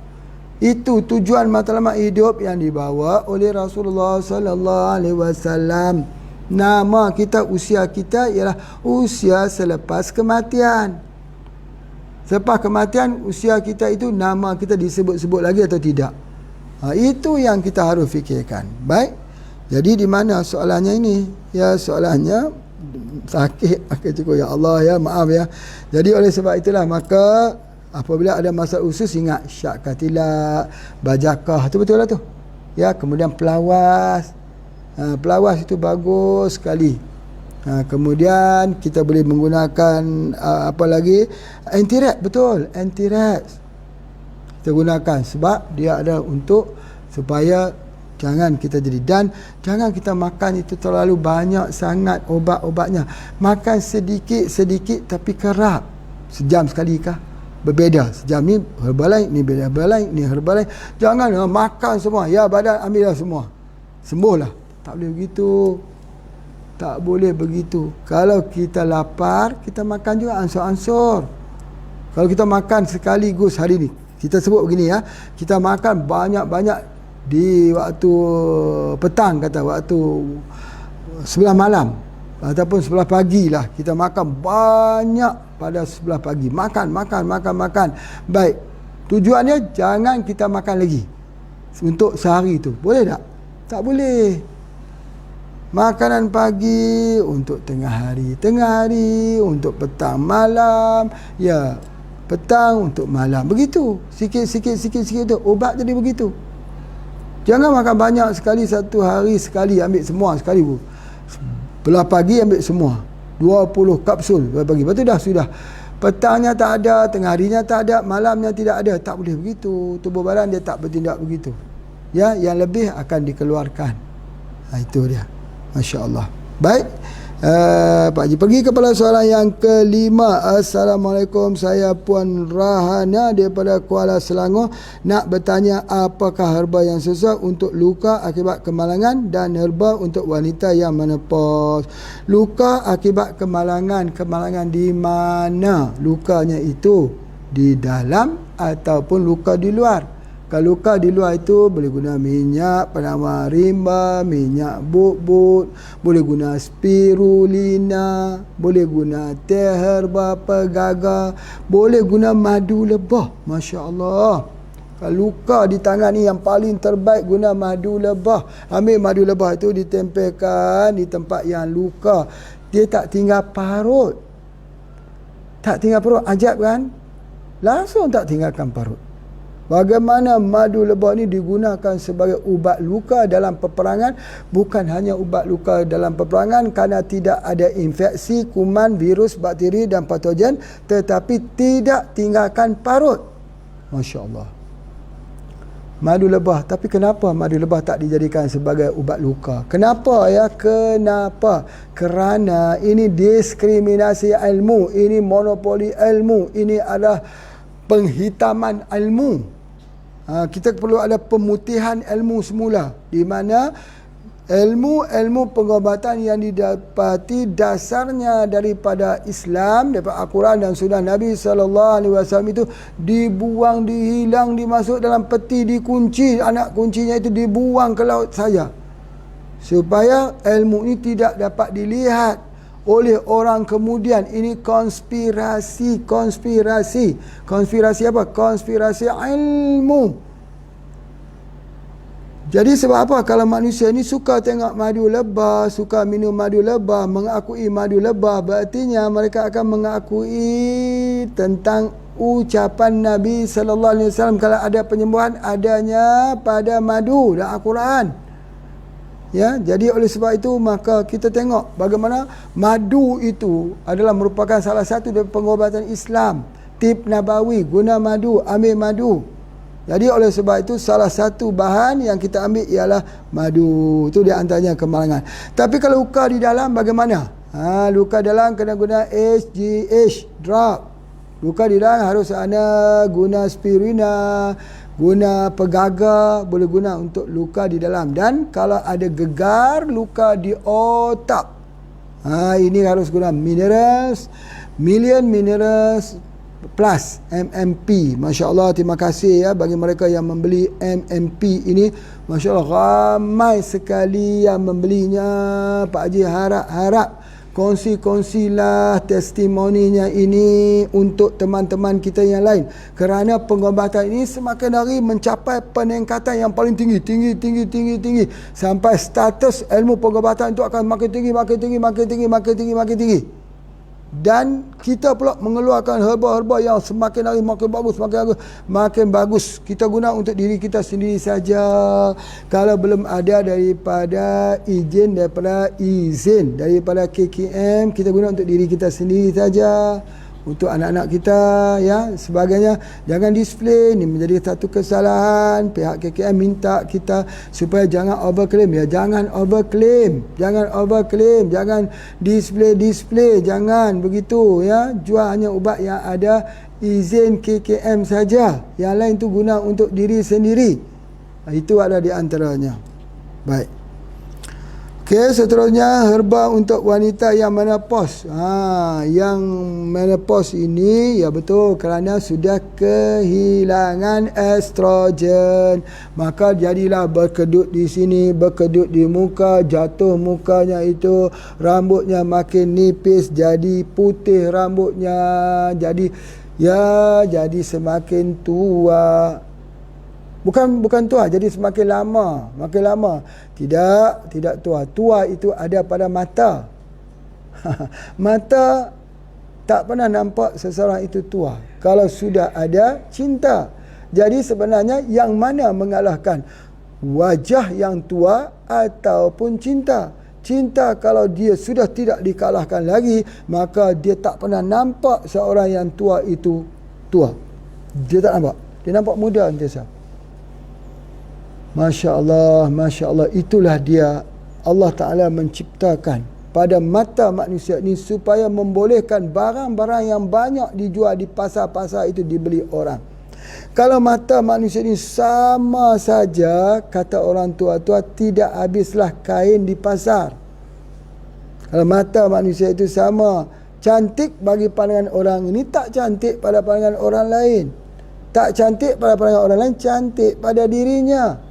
Itu tujuan matlamat hidup yang dibawa oleh Rasulullah sallallahu alaihi wasallam. Nama kita, usia kita ialah usia selepas kematian. Selepas kematian, usia kita itu nama kita disebut-sebut lagi atau tidak? Itu yang kita harus fikirkan. Baik. Jadi di mana soalannya ini? Ya, soalannya sakit. Akhir cukup, ya Allah, ya maaf ya. Jadi oleh sebab itulah, maka apabila ada masalah usus, ingat syakatilah, bajakah, itu betul lah tu. Ya, kemudian pelawas. Pelawas itu bagus sekali. Kemudian kita boleh menggunakan apa lagi? Anti-rat, betul, anti-rat. Kita gunakan sebab dia ada untuk supaya jangan kita jadi, dan jangan kita makan itu terlalu banyak sangat obat-obatnya. Makan sedikit tapi kerap. Sejam sekali kah? Berbeza. Sejam ni Herbalife, ni beda Herbalife, ni Herbalife. Jangan makan semua. Ya, badan ambillah semua. Sembuhlah. Tak boleh begitu. Kalau kita lapar, kita makan juga ansur-ansur. Kalau kita makan sekaligus hari ni, kita sebut begini ya, kita makan banyak-banyak di waktu petang, kata waktu sebelah malam ataupun sebelah pagi lah, kita makan banyak pada sebelah pagi. Makan. Baik. Tujuannya jangan kita makan lagi untuk sehari itu. Boleh tak? Tak boleh. Makanan pagi untuk tengah hari untuk petang malam, ya, petang untuk malam. Begitu. Sikit tu. Obat jadi begitu. Jangan makan banyak sekali, satu hari sekali ambil semua sekali. Belah pagi ambil semua. 20 kapsul belah pagi. Lepas tu sudah. Petangnya tak ada, tengah harinya tak ada, malamnya tidak ada. Tak boleh begitu. Tubuh badan dia tak bertindak begitu. Ya, yang lebih akan dikeluarkan. Itu dia. Masya Allah. Baik, Pak Haji, pergi kepada soalan yang kelima. Assalamualaikum, saya Puan Rahana daripada Kuala Selangor. Nak bertanya, apakah herba yang sesuai untuk luka akibat kemalangan dan herba untuk wanita yang menopause? Luka akibat kemalangan di mana? Lukanya itu di dalam ataupun luka di luar? Kalau luka di luar itu boleh guna minyak penawar rimba, minyak bubut, boleh guna spirulina, boleh guna teh herba pegaga, boleh guna madu lebah. Masya Allah. Kalau luka di tangan ni yang paling terbaik guna madu lebah. Ambil madu lebah itu ditempelkan di tempat yang luka. Dia tak tinggal parut. Ajab kan? Langsung tak tinggalkan parut. Bagaimana madu lebah ni digunakan sebagai ubat luka dalam peperangan. Bukan hanya ubat luka dalam peperangan kerana tidak ada infeksi, kuman, virus, bakteri dan patogen, tetapi tidak tinggalkan parut. Masya Allah. Madu lebah. Tapi kenapa madu lebah tak dijadikan sebagai ubat luka? Kenapa ya? Kenapa? Kerana ini diskriminasi ilmu, ini monopoli ilmu, ini adalah penghitaman ilmu. Kita perlu ada pemutihan ilmu semula, di mana ilmu pengobatan yang didapati dasarnya daripada Islam, daripada Al-Quran dan Sunnah Nabi SAW itu dibuang, dihilang, dimasuk dalam peti, dikunci, anak kuncinya itu dibuang ke laut saja, supaya ilmu ini tidak dapat dilihat oleh orang kemudian. Ini konspirasi apa? Konspirasi ilmu. Jadi sebab apa? Kalau manusia ni suka tengok madu lebah, suka minum madu lebah, mengakui madu lebah, berartinya mereka akan mengakui tentang ucapan Nabi SAW kalau ada penyembuhan adanya pada madu dan Al-Quran. Ya, jadi oleh sebab itu maka kita tengok bagaimana madu itu adalah merupakan salah satu dari pengobatan Islam. Tib Nabawi, guna madu, ambil madu. Jadi oleh sebab itu salah satu bahan yang kita ambil ialah madu. Itu di antaranya kemalangan. Tapi kalau luka di dalam bagaimana? Luka dalam kena guna HGH drug. Luka di dalam harus ada guna spirina, guna pegaga, boleh guna untuk luka di dalam. Dan kalau ada gegar luka di otak, ini harus guna minerals, million minerals plus MMP. Masya Allah, terima kasih ya bagi mereka yang membeli MMP ini. Masya Allah, ramai sekali yang membelinya. Pak Haji harap kongsilah testimoninya ini untuk teman-teman kita yang lain, kerana pengobatan ini semakin hari mencapai peningkatan yang paling tinggi sampai status ilmu pengobatan itu akan makin tinggi. Dan kita pula mengeluarkan herba-herba yang semakin hari makin bagus. Kita guna untuk diri kita sendiri saja. Kalau belum ada daripada izin daripada KKM, kita guna untuk diri kita sendiri saja. Untuk anak-anak kita ya, sebagainya. Jangan display, ni menjadi satu kesalahan. Pihak KKM minta kita supaya jangan overclaim ya. Jangan overclaim, jangan display, jangan begitu ya. Jual hanya ubat yang ada izin KKM saja. Yang lain tu guna untuk diri sendiri. Itu ada di antaranya. Baik. Okey, seterusnya herba untuk wanita yang menopause. Yang menopause ini ya betul kerana sudah kehilangan estrogen. Maka jadilah berkedut di sini, berkedut di muka, jatuh mukanya itu, rambutnya makin nipis, jadi putih rambutnya, jadi semakin tua. Bukan tua, jadi semakin lama. Tidak tua. Tua itu ada pada mata. Mata tak pernah nampak seseorang itu tua kalau sudah ada cinta. Jadi sebenarnya yang mana mengalahkan, wajah yang tua ataupun cinta? Cinta kalau dia sudah tidak dikalahkan lagi, maka dia tak pernah nampak seorang yang tua itu tua. Dia tak nampak. Dia nampak muda sentiasa. Masya Allah, itulah dia. Allah Ta'ala menciptakan pada mata manusia ini supaya membolehkan barang-barang yang banyak dijual di pasar-pasar itu dibeli orang. Kalau mata manusia ini sama saja, kata orang tua-tua, tidak habislah kain di pasar. Kalau mata manusia itu sama, cantik bagi pandangan orang ini, tak cantik pada pandangan orang lain. Tak cantik pada pandangan orang lain, cantik pada dirinya.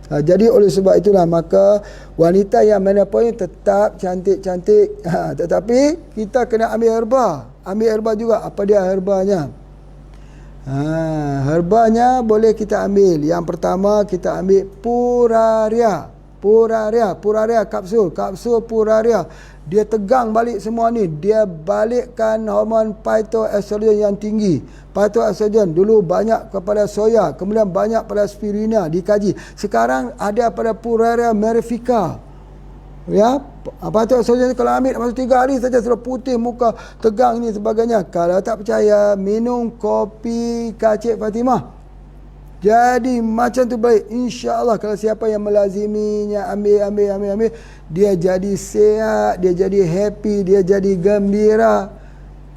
Jadi oleh sebab itulah maka wanita yang menopause tetap cantik-cantik. Tetapi kita kena ambil herba. Ambil herba juga. Apa dia herbanya? Herbanya boleh kita ambil. Yang pertama kita ambil Puraria. Puraria kapsul Puraria. Dia tegang balik semua ni. Dia balikkan hormon phytoestrogen yang tinggi. Phytoestrogen dulu banyak kepada soya, kemudian banyak pada spirulina, dikaji. Sekarang ada pada Puraria merifica. Ya, phytoestrogen kalau ambil masa 3 hari saja sudah putih muka, tegang ni sebagainya. Kalau tak percaya, minum kopi Kacik Fatimah. Jadi macam tu baik. InsyaAllah kalau siapa yang melaziminya, ambil, dia jadi sihat, dia jadi happy, dia jadi gembira.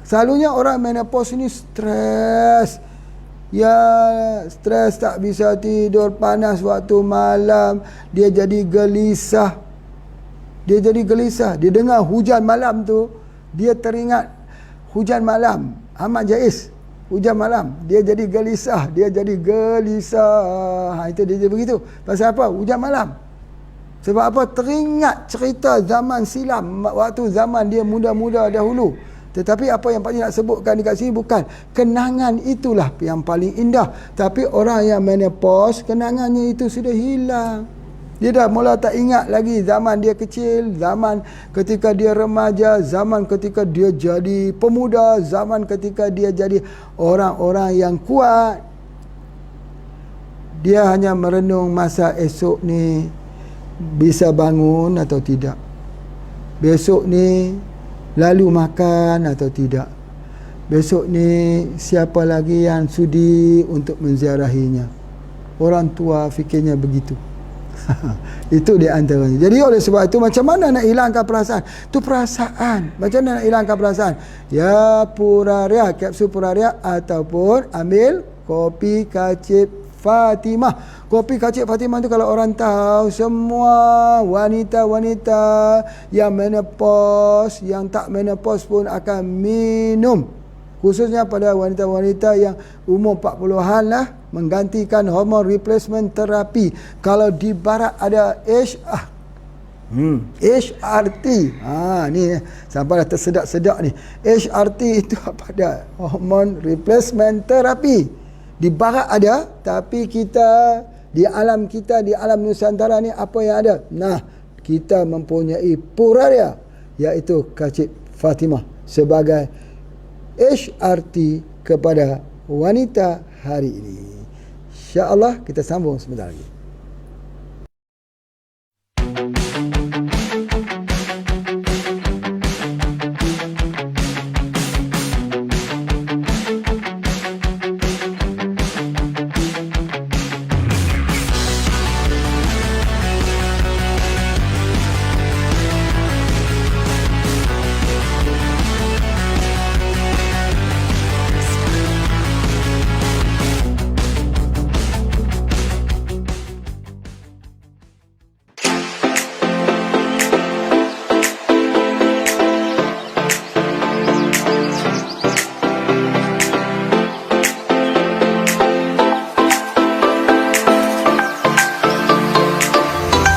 Selalunya orang menopause ni stres. Ya, stres, tak bisa tidur, panas waktu malam, dia jadi gelisah. Dia dengar hujan malam tu, dia teringat hujan malam, Ahmad Jais. Hujan malam, dia jadi gelisah. Itu dia begitu. Pasal apa? Hujan malam. Sebab apa? Teringat cerita zaman silam, waktu zaman dia muda-muda dahulu. Tetapi apa yang Pak Haji nak sebutkan dekat sini bukan kenangan itulah yang paling indah. Tapi orang yang menopause, kenangannya itu sudah hilang. Dia dah mula tak ingat lagi zaman dia kecil, zaman ketika dia remaja, zaman ketika dia jadi pemuda, zaman ketika dia jadi orang-orang yang kuat. Dia hanya merenung masa esok ni bisa bangun atau tidak. Besok ni lalu makan atau tidak. Besok ni siapa lagi yang sudi untuk menziarahinya. Orang tua fikirnya begitu. Itu di antaranya. Jadi oleh sebab itu, macam mana nak hilangkan perasaan? Itu perasaan. Macam mana nak hilangkan perasaan? Ya Puraria, kapsul Puraria, ataupun ambil kopi kacip Fatimah. Kopi kacip Fatimah tu kalau orang tahu, semua wanita-wanita yang menopause, yang tak menopause pun akan minum. Khususnya pada wanita-wanita yang umur 40-an lah, menggantikan hormon replacement terapi. Kalau di barat ada HRT. Ni sampai dah tersedak-sedak ni. HRT itu apa dia? Hormon replacement terapi. Di barat ada, tapi kita di alam Nusantara ni apa yang ada? Nah, kita mempunyai Puraria, iaitu kacip Fatimah sebagai HRT kepada wanita hari ini. InsyaAllah kita sambung sebentar lagi.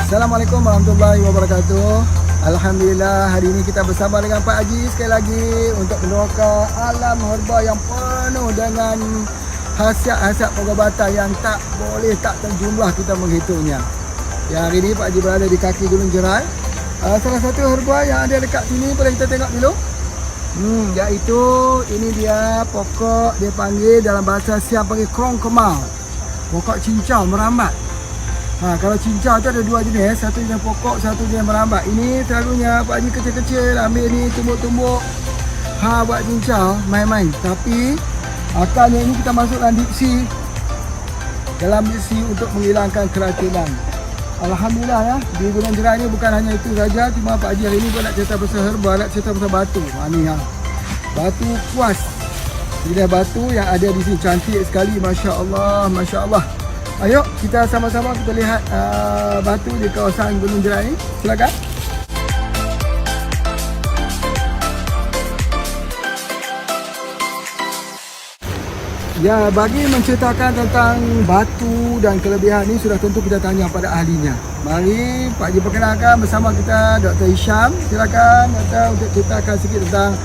Assalamualaikum warahmatullahi wabarakatuh. Alhamdulillah, hari ini kita bersama dengan Pak Haji sekali lagi untuk meneroka alam herba yang penuh dengan khasiat-khasiat pengobatan yang tak terjumlah kita menghitungnya. Yang hari ini Pak Haji berada di kaki Gunung Jerai. Salah satu herba yang ada dekat sini boleh kita tengok dulu. Iaitu ini dia pokok, dia panggil dalam bahasa Siam panggil krong kemal. Pokok cincau merambat. Kalau cincau tu ada dua jenis, satu jenis pokok, satu jenis merambat. Ini selalunya Pak Haji kecil-kecil ambil ni tumbuk-tumbuk buat cincau, main-main. Tapi akarnya ini kita masuk dalam diksi untuk menghilangkan keracunan. Alhamdulillah ya, di Gunung Jerai ni bukan hanya itu saja. Cuma Pak Haji hari ini pun nak cerita pasal herba, nak cerita pasal batu. Batu kuas. Jenis batu yang ada di sini cantik sekali, Masya Allah, Masya Allah. Ayo kita sama-sama kita lihat batu di kawasan Gunung Jerai ini. Silakan. Ya, bagi menceritakan tentang batu dan kelebihan ini sudah tentu kita tanya pada ahlinya. Mari Pak Haji perkenalkan bersama kita Dr. Hisham. Silakan Dr. untuk ceritakan sikit tentang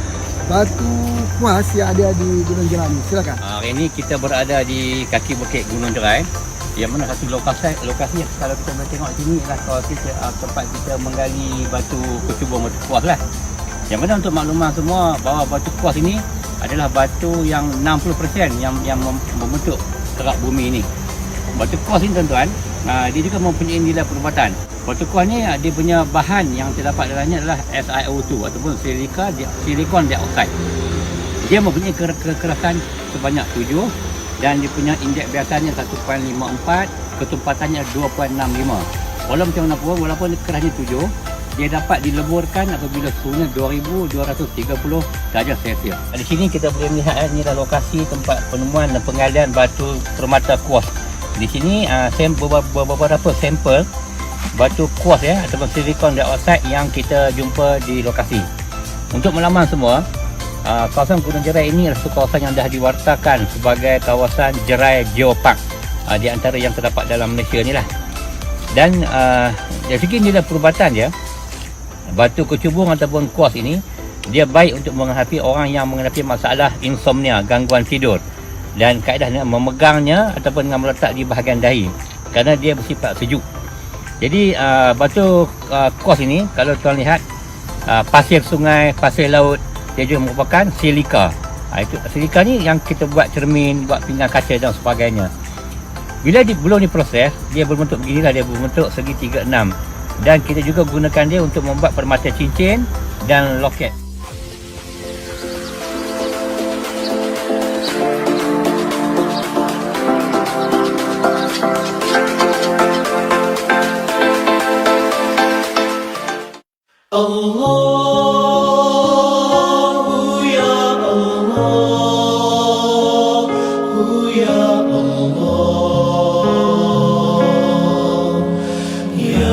batu kuas yang ada di Gunung Jerai ini. Silakan. Hari ini kita berada di kaki bukit Gunung Jerai. Yang mana satu lokasi kalau kita boleh tengok sini adalah tempat kita menggali batu kecubung batu kuas lah. Yang mana untuk makluman semua bahawa batu kuas ini adalah batu yang 60% yang membentuk kerak bumi ini. Batu kuas ini tuan-tuan, dia juga mempunyai nilai perubatan. Batu kuas ni dia punya bahan yang terdapat dalamnya adalah SiO2 ataupun silikon dioksida. Dia mempunyai kekerasan sebanyak 7 dan dia punya indeks biasanya 1.54, ketumpatannya 2.65. Walau macam mana pun, walaupun kerasnya 7, dia dapat dileburkan apabila suhunya 2230 darjah Celsius. Di sini kita boleh melihat ini adalah lokasi tempat penemuan dan penggalian batu permata kuas. Di sini beberapa sampel batu kuas ataupun silikon dioksida yang kita jumpa di lokasi. Untuk melaman semua, kawasan Gunung Jerai ini adalah satu kawasan yang dah diwartakan sebagai kawasan Jerai Geopark, di antara yang terdapat dalam Malaysia ni lah. Dan dari segi nilai perubatan dia, batu kecubung ataupun kuas ini, dia baik untuk menghadapi orang yang menghadapi masalah insomnia, gangguan tidur, dan kaedah memegangnya ataupun dengan meletak di bahagian dahi kerana dia bersifat sejuk. Jadi batu kuas ini, kalau tuan lihat, pasir sungai, pasir laut, dia juga merupakan silika. Silika ni yang kita buat cermin, buat pinggan kaca dan sebagainya. Bila belum diproses, dia berbentuk beginilah, dia berbentuk segi 3/6. Dan kita juga gunakan dia untuk membuat permata cincin dan loket. Allahu ya Allahu ya Allah ya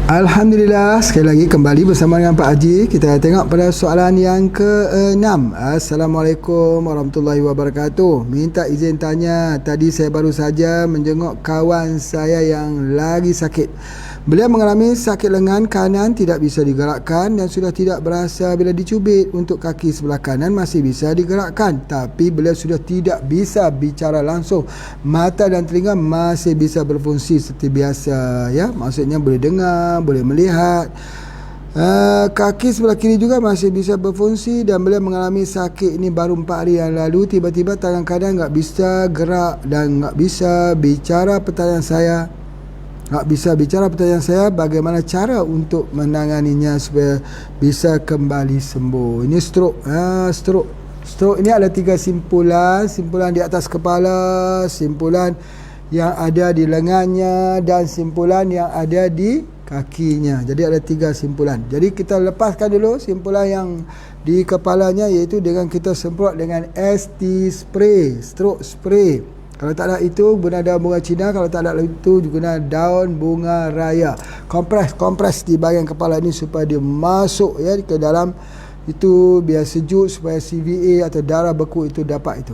Alhamdulillah, sekali lagi kembali bersama dengan Pak Haji. Kita tengok pada soalan yang ke-6. Assalamualaikum warahmatullahi wabarakatuh. Minta izin tanya, tadi saya baru saja menjenguk kawan saya yang lagi sakit. Beliau mengalami sakit lengan kanan, tidak bisa digerakkan dan sudah tidak berasa bila dicubit. Untuk kaki sebelah kanan masih bisa digerakkan, tapi beliau sudah tidak bisa bicara langsung. Mata dan telinga masih bisa berfungsi seperti biasa, ya, maksudnya boleh dengar, boleh melihat. Kaki sebelah kiri juga masih bisa berfungsi dan beliau mengalami sakit ini baru 4 hari yang lalu. Tiba-tiba tangan kanan tak bisa gerak dan tak bisa bicara. Pertanyaan saya, bagaimana cara untuk menanganinya supaya bisa kembali sembuh? Ini stroke. Stroke ini ada 3 simpulan. Simpulan di atas kepala, simpulan yang ada di lengannya dan simpulan yang ada di kakinya. Jadi ada 3 simpulan. Jadi kita lepaskan dulu simpulan yang di kepalanya, iaitu dengan kita semprot dengan ST spray, stroke spray. Kalau tak ada itu, guna daun bunga Cina. Kalau tak ada itu, guna daun bunga raya. Kompres di bahagian kepala ini supaya dia masuk, ya, ke dalam itu, biar sejuk, supaya CVA atau darah beku itu dapat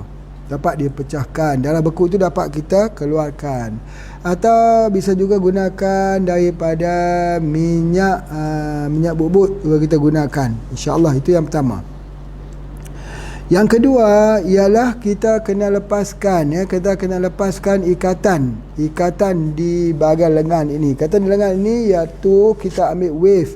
dipecahkan. Darah beku itu dapat kita keluarkan. Atau bisa juga gunakan daripada minyak bubut juga kita gunakan. InsyaAllah itu yang pertama. Yang kedua ialah kita kena lepaskan, ya, kita kena lepaskan ikatan di bahagian lengan ini. Ikatan di lengan ini iaitu kita ambil wave,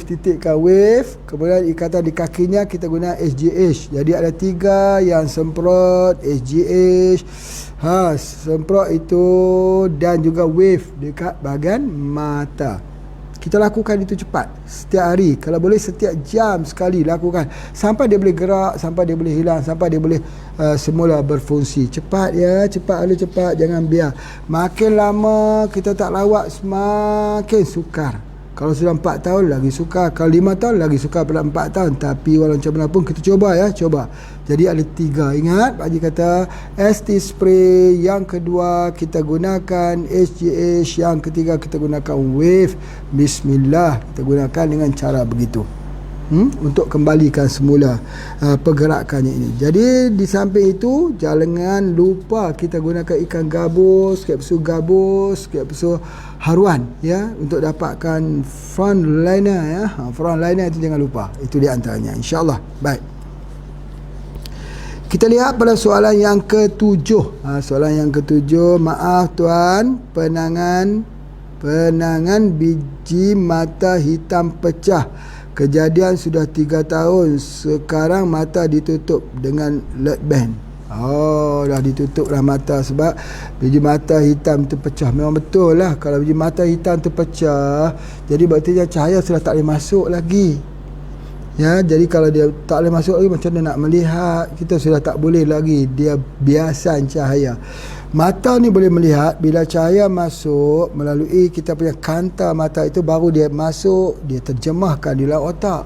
titikkan wave. Kemudian ikatan di kakinya kita guna SGH. Jadi ada 3 yang semprot SGH, semprot itu, dan juga wave dekat bahagian mata. Kita lakukan itu cepat, setiap hari. Kalau boleh setiap jam sekali lakukan, sampai dia boleh gerak, sampai dia boleh hilang, sampai dia boleh semula berfungsi. Cepat, ya, cepat. Jangan biar makin lama kita tak lawak, semakin sukar. Kalau sudah 4 tahun lagi sukar, kalau 5 tahun lagi sukar pada 4 tahun. Tapi walau macam mana pun kita cuba, ya, coba. Jadi ada 3. Ingat Pak Haji kata ST spray, yang kedua kita gunakan SGH, yang ketiga kita gunakan wave. Bismillah, kita gunakan dengan cara begitu, untuk kembalikan semula pergerakannya ini. Jadi di samping itu, jangan lupa kita gunakan ikan gabus, kapsul haruan, ya, untuk dapatkan front liner, ya. Front liner itu jangan lupa. Itu di antaranya, insya-Allah. Baik. Kita lihat pada soalan yang ke-7. Soalan yang ke-7, maaf tuan, penangan biji mata hitam pecah. Kejadian sudah 3 tahun. Sekarang mata ditutup dengan lead band. Dah ditutup lah mata sebab biji mata hitam tu pecah. Memang betul lah, kalau biji mata hitam tu pecah, jadi berarti cahaya sudah tak boleh masuk lagi. Ya, jadi kalau dia tak boleh masuk lagi, macam mana nak melihat? Kita sudah tak boleh lagi, dia biasan cahaya. Mata ni boleh melihat, bila cahaya masuk melalui kita punya kanta mata itu, baru dia masuk, dia terjemahkan di dalam otak.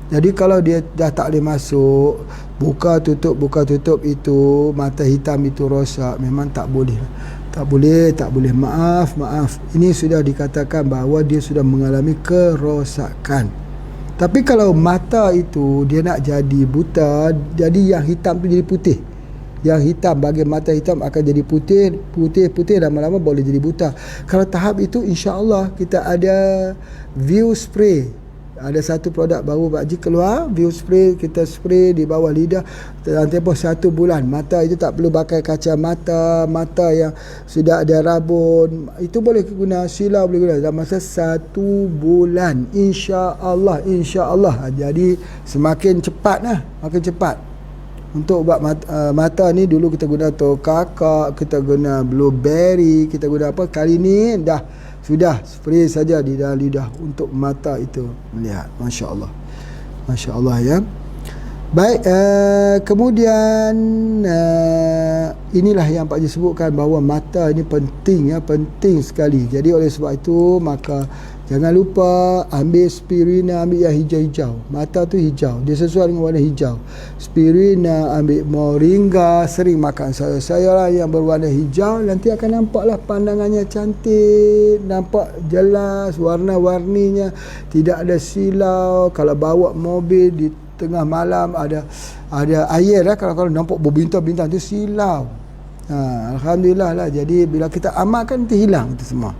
Jadi kalau dia dah tak boleh masuk, buka tutup itu, mata hitam itu rosak, memang tak boleh. Tak boleh. Maaf. Ini sudah dikatakan bahawa dia sudah mengalami kerosakan. Tapi kalau mata itu dia nak jadi buta, jadi yang hitam tu jadi putih. Yang hitam, bagi mata hitam akan jadi putih, lama-lama boleh jadi buta. Kalau tahap itu, insya-Allah kita ada view spray. Ada satu produk baru Pak Haji keluar, view spray, kita spray di bawah lidah dalam tempoh 1 bulan. Mata itu tak perlu pakai kacamata, mata yang sudah ada rabun, itu boleh guna, silau boleh guna dalam masa 1 bulan, insya-Allah. Jadi semakin cepat lah, makin cepat. Untuk ubat mata ni dulu kita guna tokakak, kita guna blueberry, kita guna apa, kali ni dah sudah spray saja di dalam lidah untuk mata itu melihat. Masya Allah ya. Baik, kemudian inilah yang Pak Haji sebutkan bahawa mata ini penting ya, penting sekali. Jadi oleh sebab itu maka jangan lupa ambil spirina, ambil yang hijau-hijau. Mata tu hijau, dia sesuai dengan warna hijau. Spirina, ambil moringa, sering makan sayur-sayuran yang berwarna hijau, nanti akan nampaklah pandangannya cantik, nampak jelas warna-warninya, tidak ada silau. Kalau bawa mobil di tengah malam ada air lah, kalau nampak berbintang-bintang tu silau. Alhamdulillah lah. Jadi bila kita amalkan nanti hilang itu semua.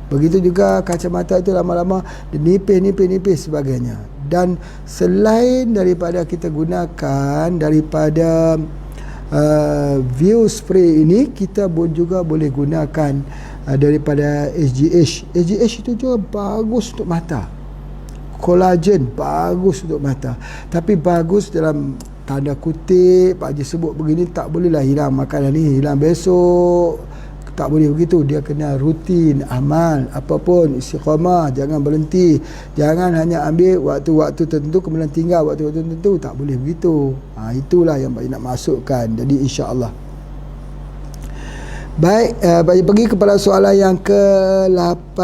Begitu juga kacamata itu lama-lama nipis sebagainya. Dan selain daripada kita gunakan daripada view spray ini, kita pun juga boleh gunakan daripada SGH. SGH itu juga bagus untuk mata. Kolagen bagus untuk mata. Tapi bagus dalam tanda kutip, Pak Haji sebut begini, tak bolehlah hilang makanan ni, hilang besok. Tak boleh begitu. Dia kena rutin amal apapun, istiqamah, jangan berhenti, jangan hanya ambil waktu-waktu tertentu kemudian tinggal waktu-waktu tertentu, tak boleh begitu. Itulah yang Pak nak masukkan. Jadi insya-Allah. Baik, pergi kepada soalan yang ke-8.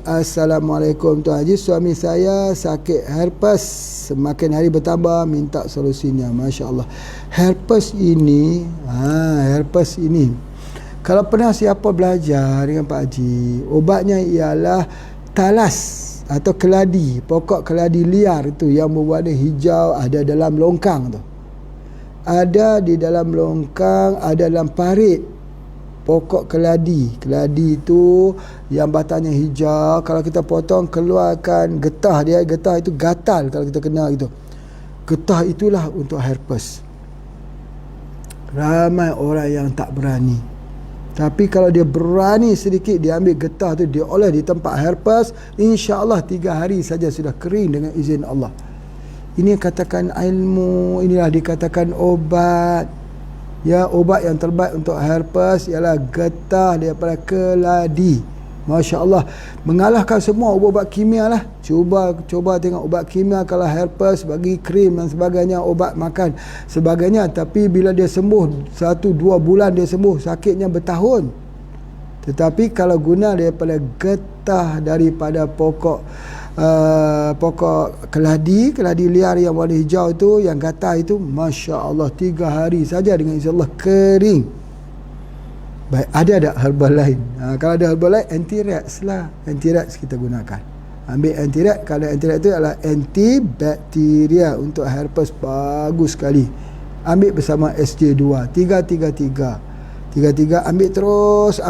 Assalamualaikum Tuan Haji, suami saya sakit herpes, semakin hari bertambah, minta solusinya. Masya-Allah. Herpes ini kalau pernah siapa belajar dengan Pak Haji, obatnya ialah talas atau keladi, pokok keladi liar itu yang berwarna hijau, ada dalam longkang tu. Ada di dalam longkang, ada dalam parit. Pokok keladi. Keladi itu yang batangnya hijau, kalau kita potong keluarkan getah dia, getah itu gatal kalau kita kena itu. Getah itulah untuk herpes. Ramai orang yang tak berani. Tapi kalau dia berani sedikit, dia ambil getah tu, dia olah di tempat herpes, insya-Allah 3 hari saja sudah kering dengan izin Allah. Ini katakan ilmu, inilah dikatakan obat. Ya, obat yang terbaik untuk herpes ialah getah daripada keladi. Masya-Allah, mengalahkan semua ubat-ubat kimia lah. Cuba tengok ubat kimia kalau herpes, bagi krim dan sebagainya, obat makan sebagainya, tapi bila dia sembuh 1-2 bulan dia sembuh, sakitnya bertahun. Tetapi kalau guna daripada getah daripada pokok keladi liar yang warna hijau itu, yang gatal itu, masya-Allah 3 hari saja dengan insya-Allah kering. Baik, ada tak herbal lain? Kalau ada herbal lain, anti-rex lah. Anti-rex kita gunakan. Ambil anti-rex. Kalau anti-rex itu adalah antibakteria untuk herpes, bagus sekali. Ambil bersama SJ2. 3-3-3. 3-3, ambil terus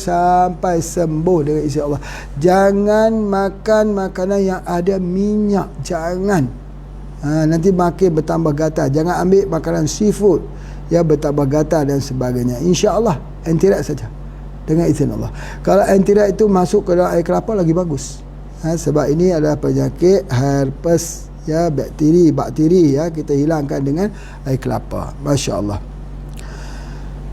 sampai sembuh dengan izin Allah. Jangan makan makanan yang ada minyak. Jangan. Nanti makin bertambah gatal. Jangan ambil makanan seafood ya, bertambah gatal dan sebagainya. InsyaAllah anti-rex saja dengan izin Allah. Kalau anti-rex itu masuk ke dalam air kelapa lagi bagus. Sebab ini adalah penyakit herpes ya, bakteri ya, kita hilangkan dengan air kelapa. Masya-Allah.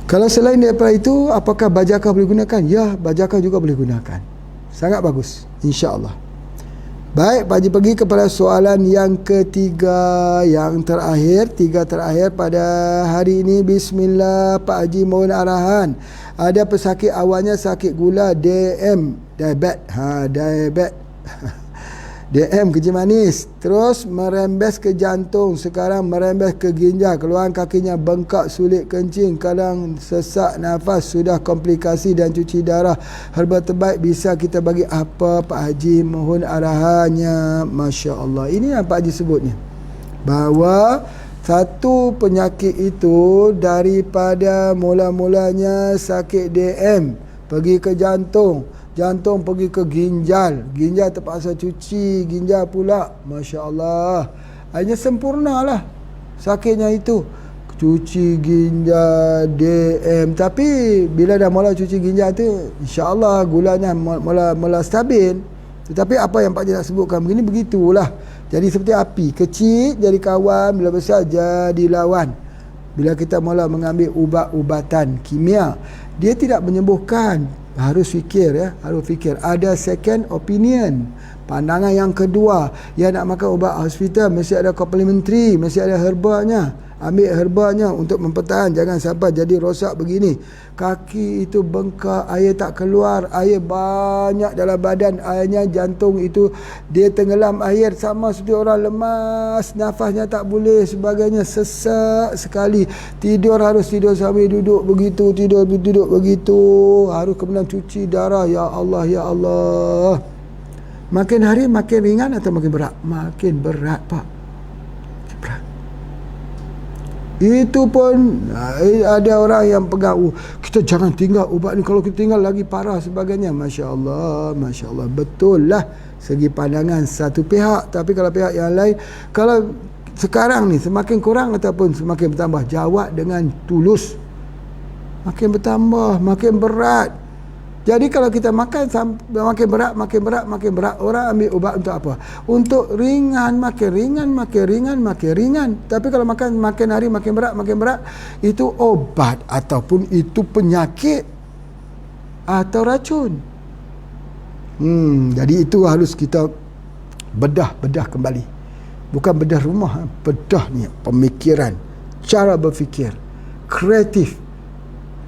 Kalau selain daripada itu, apakah bajakah boleh gunakan? Ya, bajakah juga boleh gunakan. Sangat bagus, insya-Allah. Baik, Pak Haji pergi kepada soalan yang ketiga, yang terakhir, tiga terakhir pada hari ini. Bismillah, Pak Haji mohon arahan. Ada pesakit awalnya sakit gula diabetes. DM kencing manis, terus merembes ke jantung, sekarang merembes ke ginjal, keluhan kakinya bengkak, sulit kencing, kadang sesak nafas, sudah komplikasi dan cuci darah. Herba terbaik bisa kita bagi apa, Pak Haji? Mohon arahannya. Masya Allah, ini yang Pak Haji sebutnya, bahawa satu penyakit itu daripada mula-mulanya sakit DM, pergi ke jantung, jantung pergi ke ginjal, ginjal terpaksa cuci ginjal pula. Masya Allah, hanya sempurna lah sakitnya itu, cuci ginjal, DM. Tapi bila dah mula cuci ginjal tu, insya Allah gulanya mula stabil. Tetapi apa yang Pak Haji nak sebutkan begini, begitulah. Jadi seperti api, kecil jadi kawan, bila besar jadi lawan. Bila kita mula mengambil ubat-ubatan kimia, dia tidak menyembuhkan. Harus fikir, ya, harus fikir. Ada second opinion, pandangan yang kedua. Yang nak makan ubat hospital mesti ada complementary, mesti ada herbanya. Ambil herbanya untuk mempertahan, jangan sampai jadi rosak begini. Kaki itu bengkak, air tak keluar, air banyak dalam badan, airnya jantung itu dia tenggelam air, sama seperti orang lemas, nafasnya tak boleh, sebagainya, sesak sekali. Tidur harus tidur sambil duduk begitu, tidur duduk begitu, harus kemudian cuci darah. Ya Allah, ya Allah. Makin hari makin ringan atau makin berat? Makin berat, Pak. Berat. Itu pun ada orang yang pegang, kita jangan tinggal ubat ni, kalau kita tinggal lagi parah sebagainya. Masya Allah, Masya Allah. Betul lah segi pandangan satu pihak, tapi kalau pihak yang lain, kalau sekarang ni semakin kurang ataupun semakin bertambah, jawab dengan tulus. Makin bertambah, makin berat. Jadi kalau kita makan makin berat, makin berat, makin berat, orang ambil ubat untuk apa? Untuk ringan, makin ringan, makin ringan, makin ringan. Tapi kalau makan makin hari makin berat, itu obat ataupun itu penyakit atau racun. Jadi itu harus kita bedah kembali. Bukan bedah rumah, bedah ni pemikiran, cara berfikir, kreatif.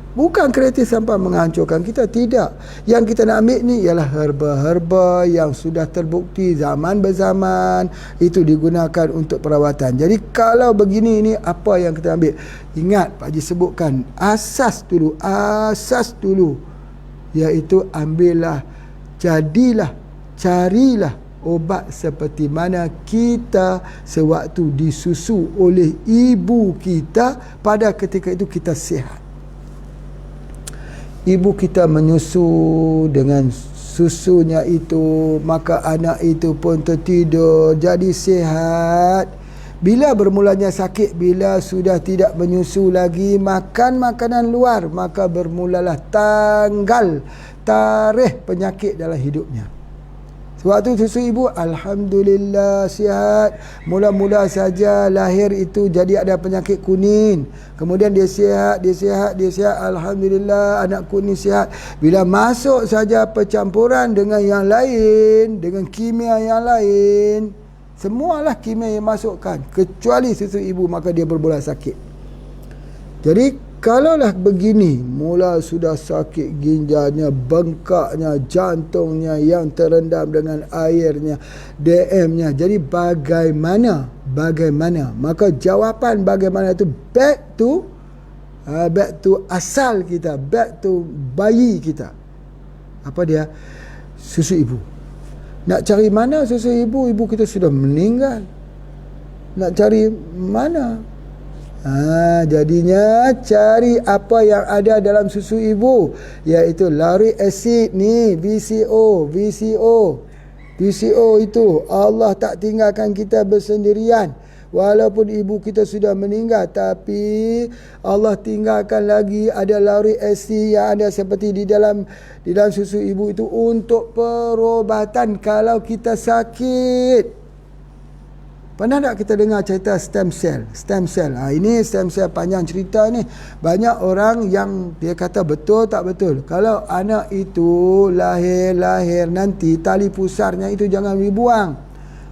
Bukan kreatif sampai menghancurkan kita, tidak. Yang kita nak ambil ni ialah herba-herba yang sudah terbukti zaman berzaman itu digunakan untuk perawatan. Jadi kalau begini ni apa yang kita ambil? Ingat Pak Haji sebutkan asas dulu, iaitu ambillah, jadilah, carilah obat seperti mana kita sewaktu disusu oleh ibu kita, pada ketika itu kita sihat. Ibu kita menyusu, dengan susunya itu maka anak itu pun tertidur jadi sihat. Bila bermulanya sakit, bila sudah tidak menyusu lagi, makan makanan luar, maka bermulalah tarikh penyakit dalam hidupnya. Sewaktu susu ibu, alhamdulillah sihat. Mula-mula saja lahir itu jadi ada penyakit kuning. Kemudian dia sihat, alhamdulillah anak kuning sihat. Bila masuk saja percampuran dengan yang lain, dengan kimia yang lain, semualah kimia yang masukkan, kecuali susu ibu, maka dia bermula sakit. Jadi kalaulah begini, mula sudah sakit ginjalnya, bengkaknya, jantungnya yang terendam dengan airnya, DM-nya. Jadi bagaimana? Maka jawapan bagaimana itu back to asal kita, back to bayi kita. Apa dia? Susu ibu. Nak cari mana susu ibu? Ibu kita sudah meninggal. Nak cari mana? Jadinya cari apa yang ada dalam susu ibu, iaitu lauric acid ni, VCO itu Allah tak tinggalkan kita bersendirian. Walaupun ibu kita sudah meninggal, tapi Allah tinggalkan lagi ada lauric acid yang ada seperti di dalam susu ibu itu untuk perubatan kalau kita sakit. Pernah tak kita dengar cerita stem cell? Stem cell. Ini stem cell panjang cerita ni. Banyak orang yang dia kata betul tak betul. Kalau anak itu lahir nanti tali pusarnya itu jangan dibuang.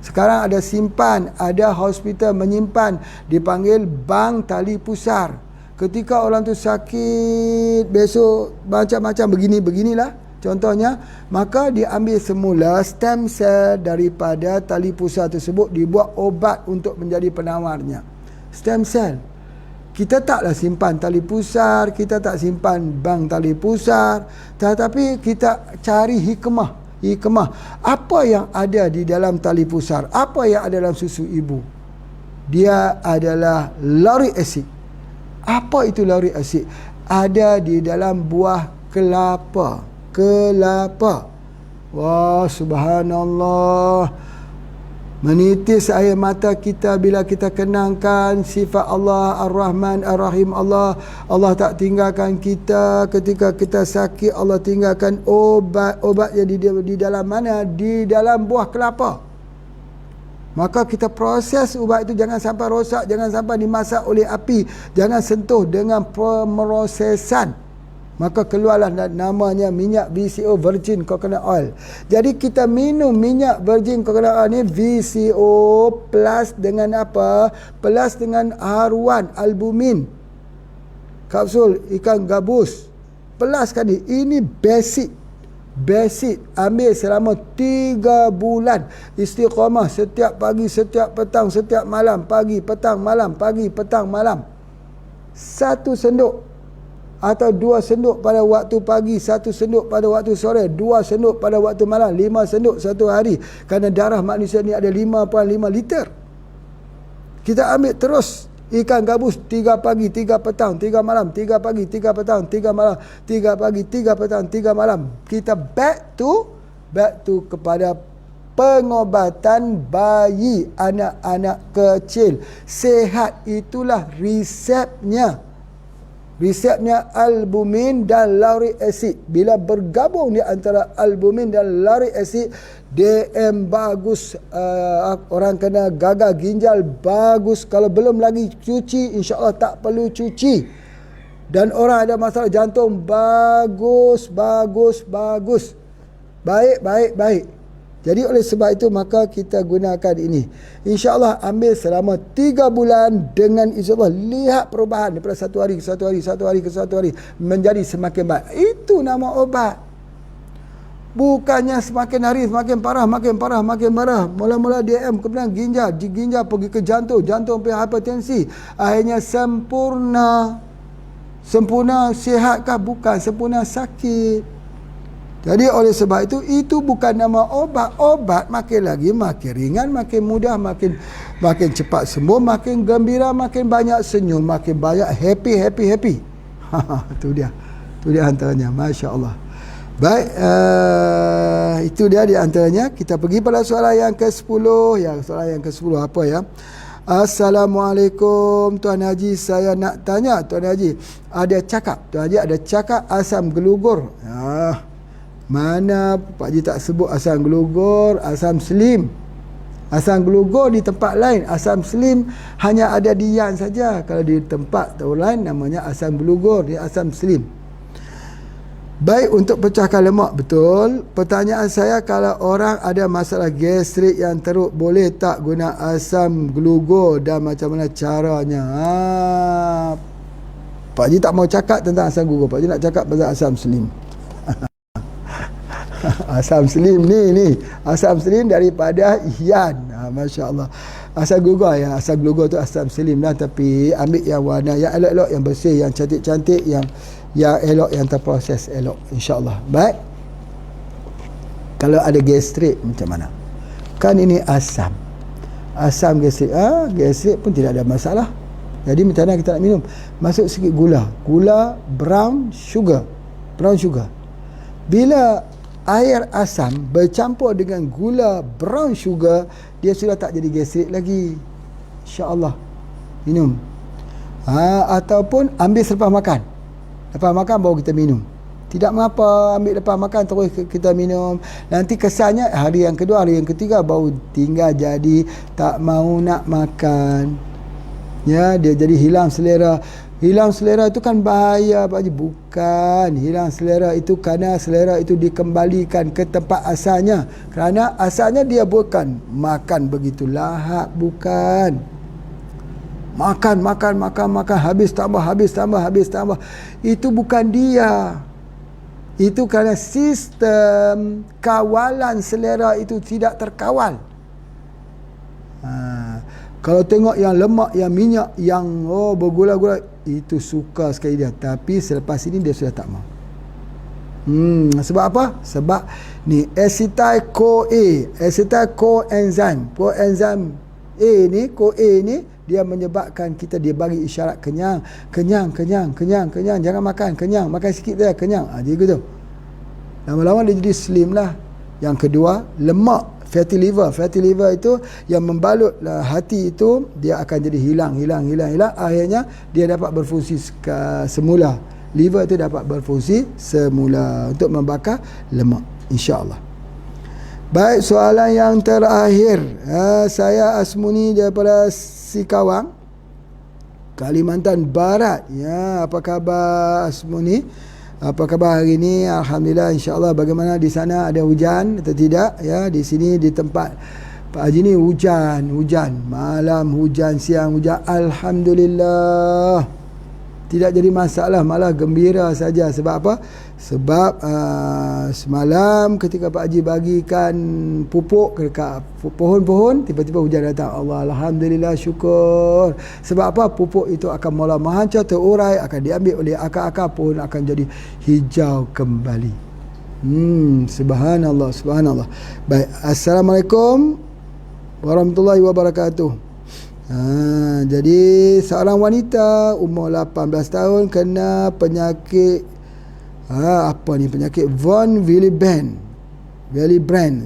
Sekarang ada simpan, ada hospital menyimpan, dipanggil bank tali pusar. Ketika orang tu sakit, besok macam-macam beginilah. Contohnya, maka diambil semula stem cell daripada tali pusar tersebut, dibuat obat untuk menjadi penawarnya. Stem cell. Kita taklah simpan tali pusar, kita tak simpan bank tali pusar, tetapi kita cari hikmah. Apa yang ada di dalam tali pusar? Apa yang ada dalam susu ibu? Dia adalah lauric acid. Apa itu lauric acid? Ada di dalam buah kelapa. Wah, subhanallah. Menitis air mata kita bila kita kenangkan sifat Allah Ar-Rahman Ar-Rahim. Allah tak tinggalkan kita ketika kita sakit. Allah tinggalkan obatnya di dalam mana? Di dalam buah kelapa. Maka kita proses ubat itu jangan sampai rosak, jangan sampai dimasak oleh api, jangan sentuh dengan pemrosesan. Maka keluarlah namanya minyak VCO virgin coconut oil. Jadi kita minum minyak virgin coconut oil ni VCO plus dengan apa? Plus dengan haruan albumin. Kapsul ikan gabus. Plus kan ni. Ini basic. Ambil selama 3 bulan. Istiqamah setiap pagi, setiap petang, setiap malam. Pagi, petang, malam. Pagi, petang, malam. 1 senduk. Atau 2 senduk pada waktu pagi, 1 senduk pada waktu sore, 2 senduk pada waktu malam, 5 senduk satu hari. Kerana darah manusia ni ada 5.5 liter. Kita ambil terus ikan gabus 3 pagi, 3 petang, 3 malam, 3 pagi, 3 petang, 3 malam, 3 pagi, 3 petang, 3 malam. Kita back to kepada pengobatan bayi, anak-anak kecil. Sehat itulah resepnya. Resepnya albumin dan lauric acid. Bila bergabung di antara albumin dan lauric acid, DM bagus. Orang kena gagal ginjal bagus. Kalau belum lagi cuci, insya-Allah tak perlu cuci. Dan orang ada masalah jantung bagus. Baik. Jadi oleh sebab itu maka kita gunakan ini. InsyaAllah ambil selama 3 bulan dengan insyaAllah lihat perubahan daripada satu hari ke satu hari menjadi semakin baik. Itu nama obat. Bukannya semakin hari semakin parah. Mula-mula DM kemudian ginjal pergi ke jantung pergi hipertensi. Akhirnya sempurna sihatkah? Bukan, sempurna sakit. Jadi oleh sebab itu bukan nama obat. Obat makin ringan, makin mudah, makin cepat sembuh, makin gembira, makin banyak senyum, makin banyak happy. Itu dia antaranya. Masya Allah. Baik, itu dia di antaranya. Kita pergi pada soalan yang ke-10. Soalan yang ke-10 apa ya? Assalamualaikum Tuan Haji, saya nak tanya Tuan Haji, Tuan Haji ada cakap asam gelugur. Mana Pak Haji tak sebut asam gelugur, asam selim. Asam gelugur di tempat lain, asam selim hanya ada di Yan saja. Kalau di tempat lain namanya asam gelugur, dia asam selim. Baik untuk pecahkan lemak, betul. Pertanyaan saya, kalau orang ada masalah gastrik yang teruk, boleh tak guna asam gelugur dan macam mana caranya? Pak Haji tak mau cakap tentang asam gelugur, Pak Haji nak cakap pasal asam selim. Asam selim ni asam selim daripada Yan. Masya Allah. Asam gelugur tu asam selim lah, tapi ambil yang warna yang elok-elok, yang bersih, yang cantik-cantik, yang elok, yang terproses elok, insya-Allah. Baik. Kalau ada gastrik macam mana? Kan ini asam gastrik. Gastrik pun tidak ada masalah. Jadi macam mana kita nak minum? Masuk sikit gula brown sugar. Bila air asam bercampur dengan gula brown sugar, dia sudah tak jadi gastrik lagi. InsyaAllah minum. Ataupun ambil selepas makan baru kita minum. Tidak mengapa, ambil lepas makan terus kita minum. Nanti kesannya hari yang kedua, hari yang ketiga baru tinggal jadi tak mau nak makan. Ya, dia jadi hilang selera. Hilang selera itu kan bahaya Pak Haji. Bukan. Hilang selera itu kerana selera itu dikembalikan ke tempat asalnya. Kerana asalnya dia bukan makan begitu lahap. Bukan. Makan. Habis tambah. Itu bukan dia. Itu kerana sistem kawalan selera itu tidak terkawal. Kalau tengok yang lemak, yang minyak, yang bergula-gula, itu suka sekali dia. Tapi selepas ini dia sudah tak mau. Sebab apa? Sebab ni acetyl-CoA, acetyl-coenzyme. Coenzyme A ni, CoA ni, dia menyebabkan kita, dia bagi isyarat kenyang. Jangan makan, kenyang. Makan sikit dia, kenyang. Dia gitu. Lama-lama dia jadi slim lah. Yang kedua, lemak. Fatty liver itu yang membalut hati itu, dia akan jadi hilang. Akhirnya dia dapat berfungsi semula. Liver itu dapat berfungsi semula untuk membakar lemak, insya-Allah. Baik, soalan yang terakhir. Saya Asmuni daripada Sikawang, Kalimantan Barat. Ya, apa khabar Asmuni? Apa khabar hari ini? Alhamdulillah, insya-Allah. Bagaimana di sana, ada hujan atau tidak? Ya, di sini di tempat Pak Haji ni hujan. Malam hujan, siang hujan. Alhamdulillah. Tidak jadi masalah, malah gembira saja. Sebab apa? Sebab semalam ketika Pak Haji bagikan pupuk dekat pohon-pohon, tiba-tiba hujan datang. Allah, Alhamdulillah, syukur. Sebab apa? Pupuk itu akan mula menghancur, terurai, akan diambil oleh akar-akar, pohon akan jadi hijau kembali. Subhanallah. Baik, Assalamualaikum warahmatullahi wabarakatuh. Jadi seorang wanita umur 18 tahun kena penyakit penyakit von Willebrand.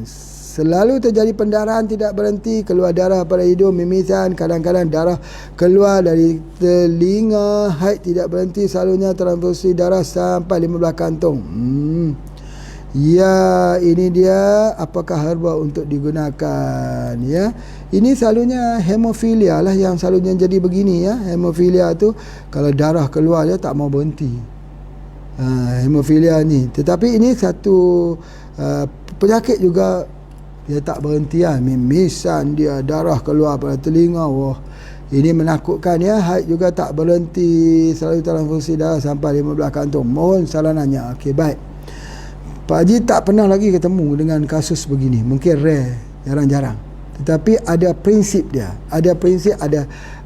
Selalu terjadi pendarahan tidak berhenti, keluar darah pada hidung, mimisan, kadang-kadang darah keluar dari telinga, haid tidak berhenti, selalunya transfusi darah sampai 15 kantung. Ya, ini dia apakah herba untuk digunakan, ya. Ini selalunya hemofilia lah yang selalunya jadi begini, ya. Hemofilia tu kalau darah keluar dia tak mau berhenti. Hemofilia ni. Tetapi ini satu penyakit juga, dia tak berhenti, mimisan dia, darah keluar pada telinga. Wah, ini menakutkan, ya. Haid juga tak berhenti, selalu transfusi darah sampai 15 kantung. Mohon saranannya. Okey, baik. Pak Haji tak pernah lagi ketemu dengan kasus begini. Mungkin rare, jarang-jarang. Tetapi ada prinsip dia. Ada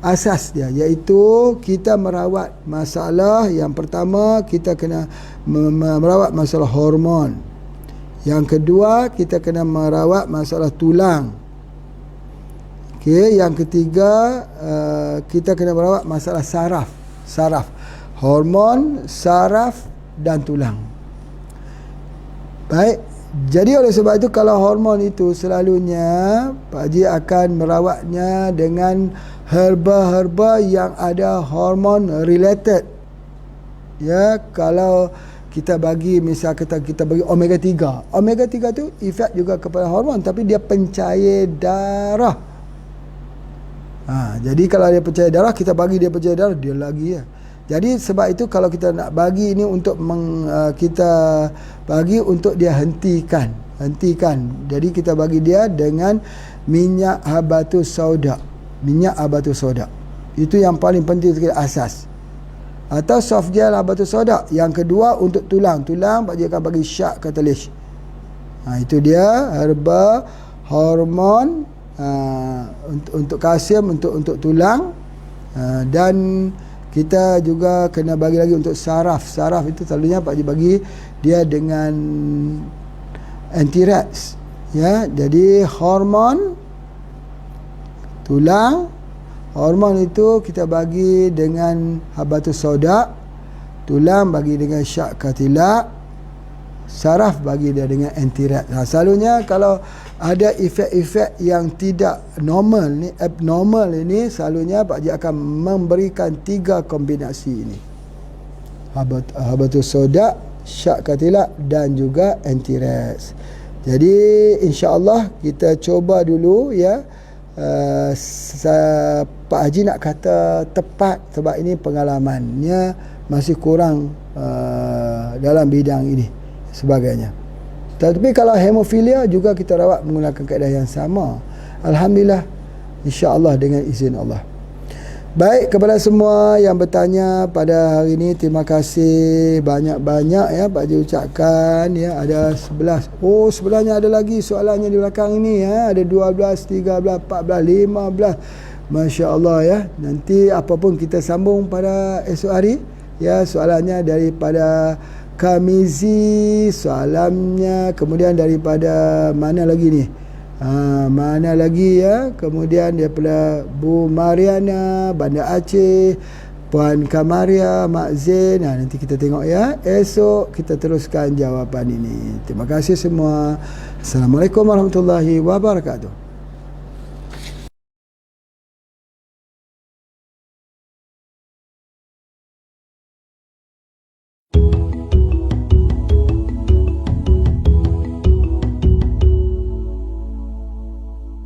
asas dia. Iaitu kita merawat masalah. Yang pertama, kita kena merawat masalah hormon. Yang kedua, kita kena merawat masalah tulang. Okey, yang ketiga, kita kena merawat masalah saraf. Hormon, saraf dan tulang. Baik, jadi oleh sebab itu kalau hormon itu selalunya Pak Haji akan merawatnya dengan herba-herba yang ada hormon related. Ya, kalau kita bagi, misal kita bagi omega 3. Omega 3 tu efek juga kepada hormon, tapi dia pencair darah. Jadi kalau dia pencair darah, kita bagi dia pencair darah, dia lagi, ya. Jadi sebab itu kalau kita nak bagi ini untuk kita bagi untuk dia hentikan. Jadi kita bagi dia dengan minyak habatus sauda. Itu yang paling penting sekali, asas. Atau soft gel habatus sauda. Yang kedua untuk tulang Pak Haji akan bagi syak katalish. Itu dia herba hormon untuk kalsium, untuk tulang, dan kita juga kena bagi lagi untuk saraf. Saraf itu selalunya Pak Haji bagi dia dengan anti-rats, ya. Jadi hormon tulang, hormon itu kita bagi dengan habatus sauda, tulang bagi dengan syak katilak, saraf bagi dia dengan anti-rat. Selalunya kalau ada efek-efek yang tidak normal ni, abnormal ini, selalunya Pak Haji akan memberikan 3 kombinasi ini. Habatus sauda, syak katilak dan juga anti-rest. Jadi insya-Allah kita cuba dulu ya. Pak Haji nak kata tepat sebab ini pengalamannya masih kurang dalam bidang ini sebagainya. Tapi kalau hemofilia juga kita rawat menggunakan kaedah yang sama. Alhamdulillah, insya-Allah dengan izin Allah. Baik, kepada semua yang bertanya pada hari ini, terima kasih banyak-banyak ya Pak Haji ucapkan ya. Ada 11. Oh, sebelahnya ada lagi soalannya di belakang ini ya. Ada 12, 13, 14, 15. Masya-Allah ya. Nanti apapun kita sambung pada esok hari ya. Soalannya daripada Kamizi, soalannya kemudian daripada mana lagi ni? Mana lagi ya, kemudian daripada Bu Mariana, Bandar Aceh, Puan Kamaria, Mak Zain. Nanti kita tengok ya, esok kita teruskan jawapan ini. Terima kasih semua. Assalamualaikum warahmatullahi wabarakatuh.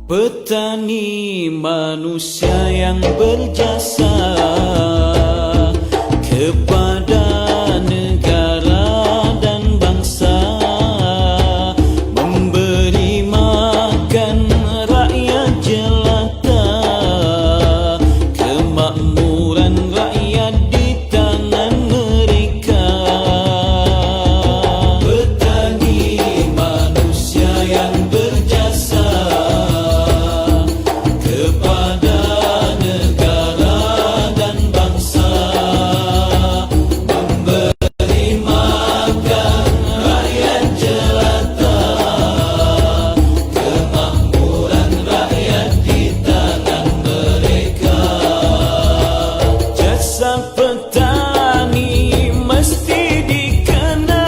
Petani manusia yang berjasa kepada negara dan bangsa, memberi makan rakyat jelata, kemakmuran rakyat di tangan mereka. Petani manusia yang berjasa kepada negara dan bangsa, memberi makan rakyat jelata, kemakmuran rakyat di tangan mereka. Jasa petani mesti dikenang,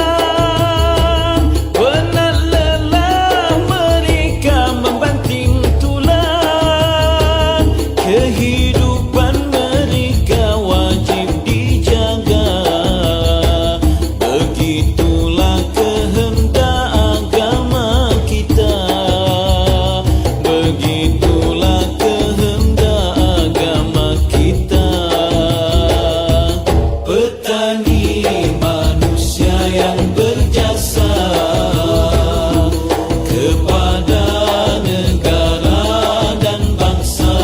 penat lelah mereka membanting tulang, kehidupan mereka wajib dijaga. Begitulah kehendak agama kita, begitulah kehendak agama kita. Petani manusia yang berjasa kepada negara dan bangsa,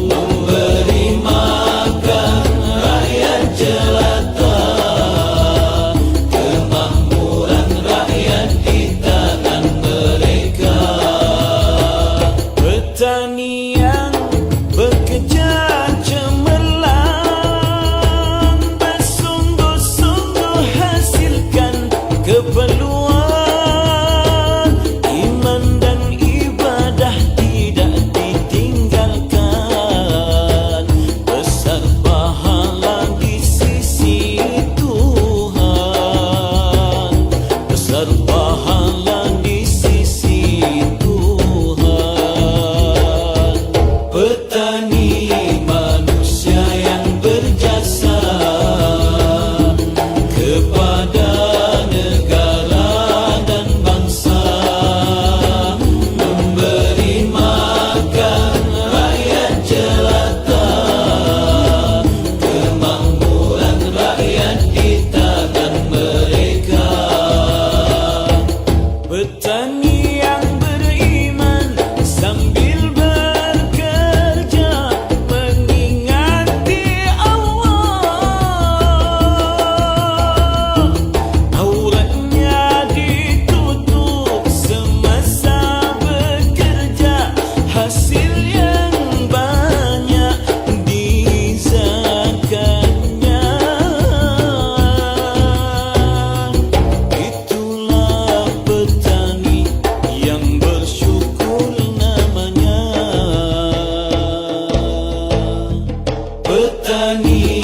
memberi makan rakyat jelata, kemakmuran rakyat di tangan mereka. Petani yang bekerja cemerlang, bersungguh-sungguh hasilkan keperluan, iman dan ibadah tidak ditinggalkan, besar pahala di sisi Tuhan, besar pahala di sisi Tuhan. Petani manusia yang berjasa kepada negara dan bangsa, memberi makan rakyat jelata, kemakmuran rakyat di tangan mereka. Petani yang beriman sambil bekerja mengingati Allah, auratnya ditutup semasa bekerja, hasil yang banyak dizakatnya. Itulah petani yang bersyukur namanya. Petani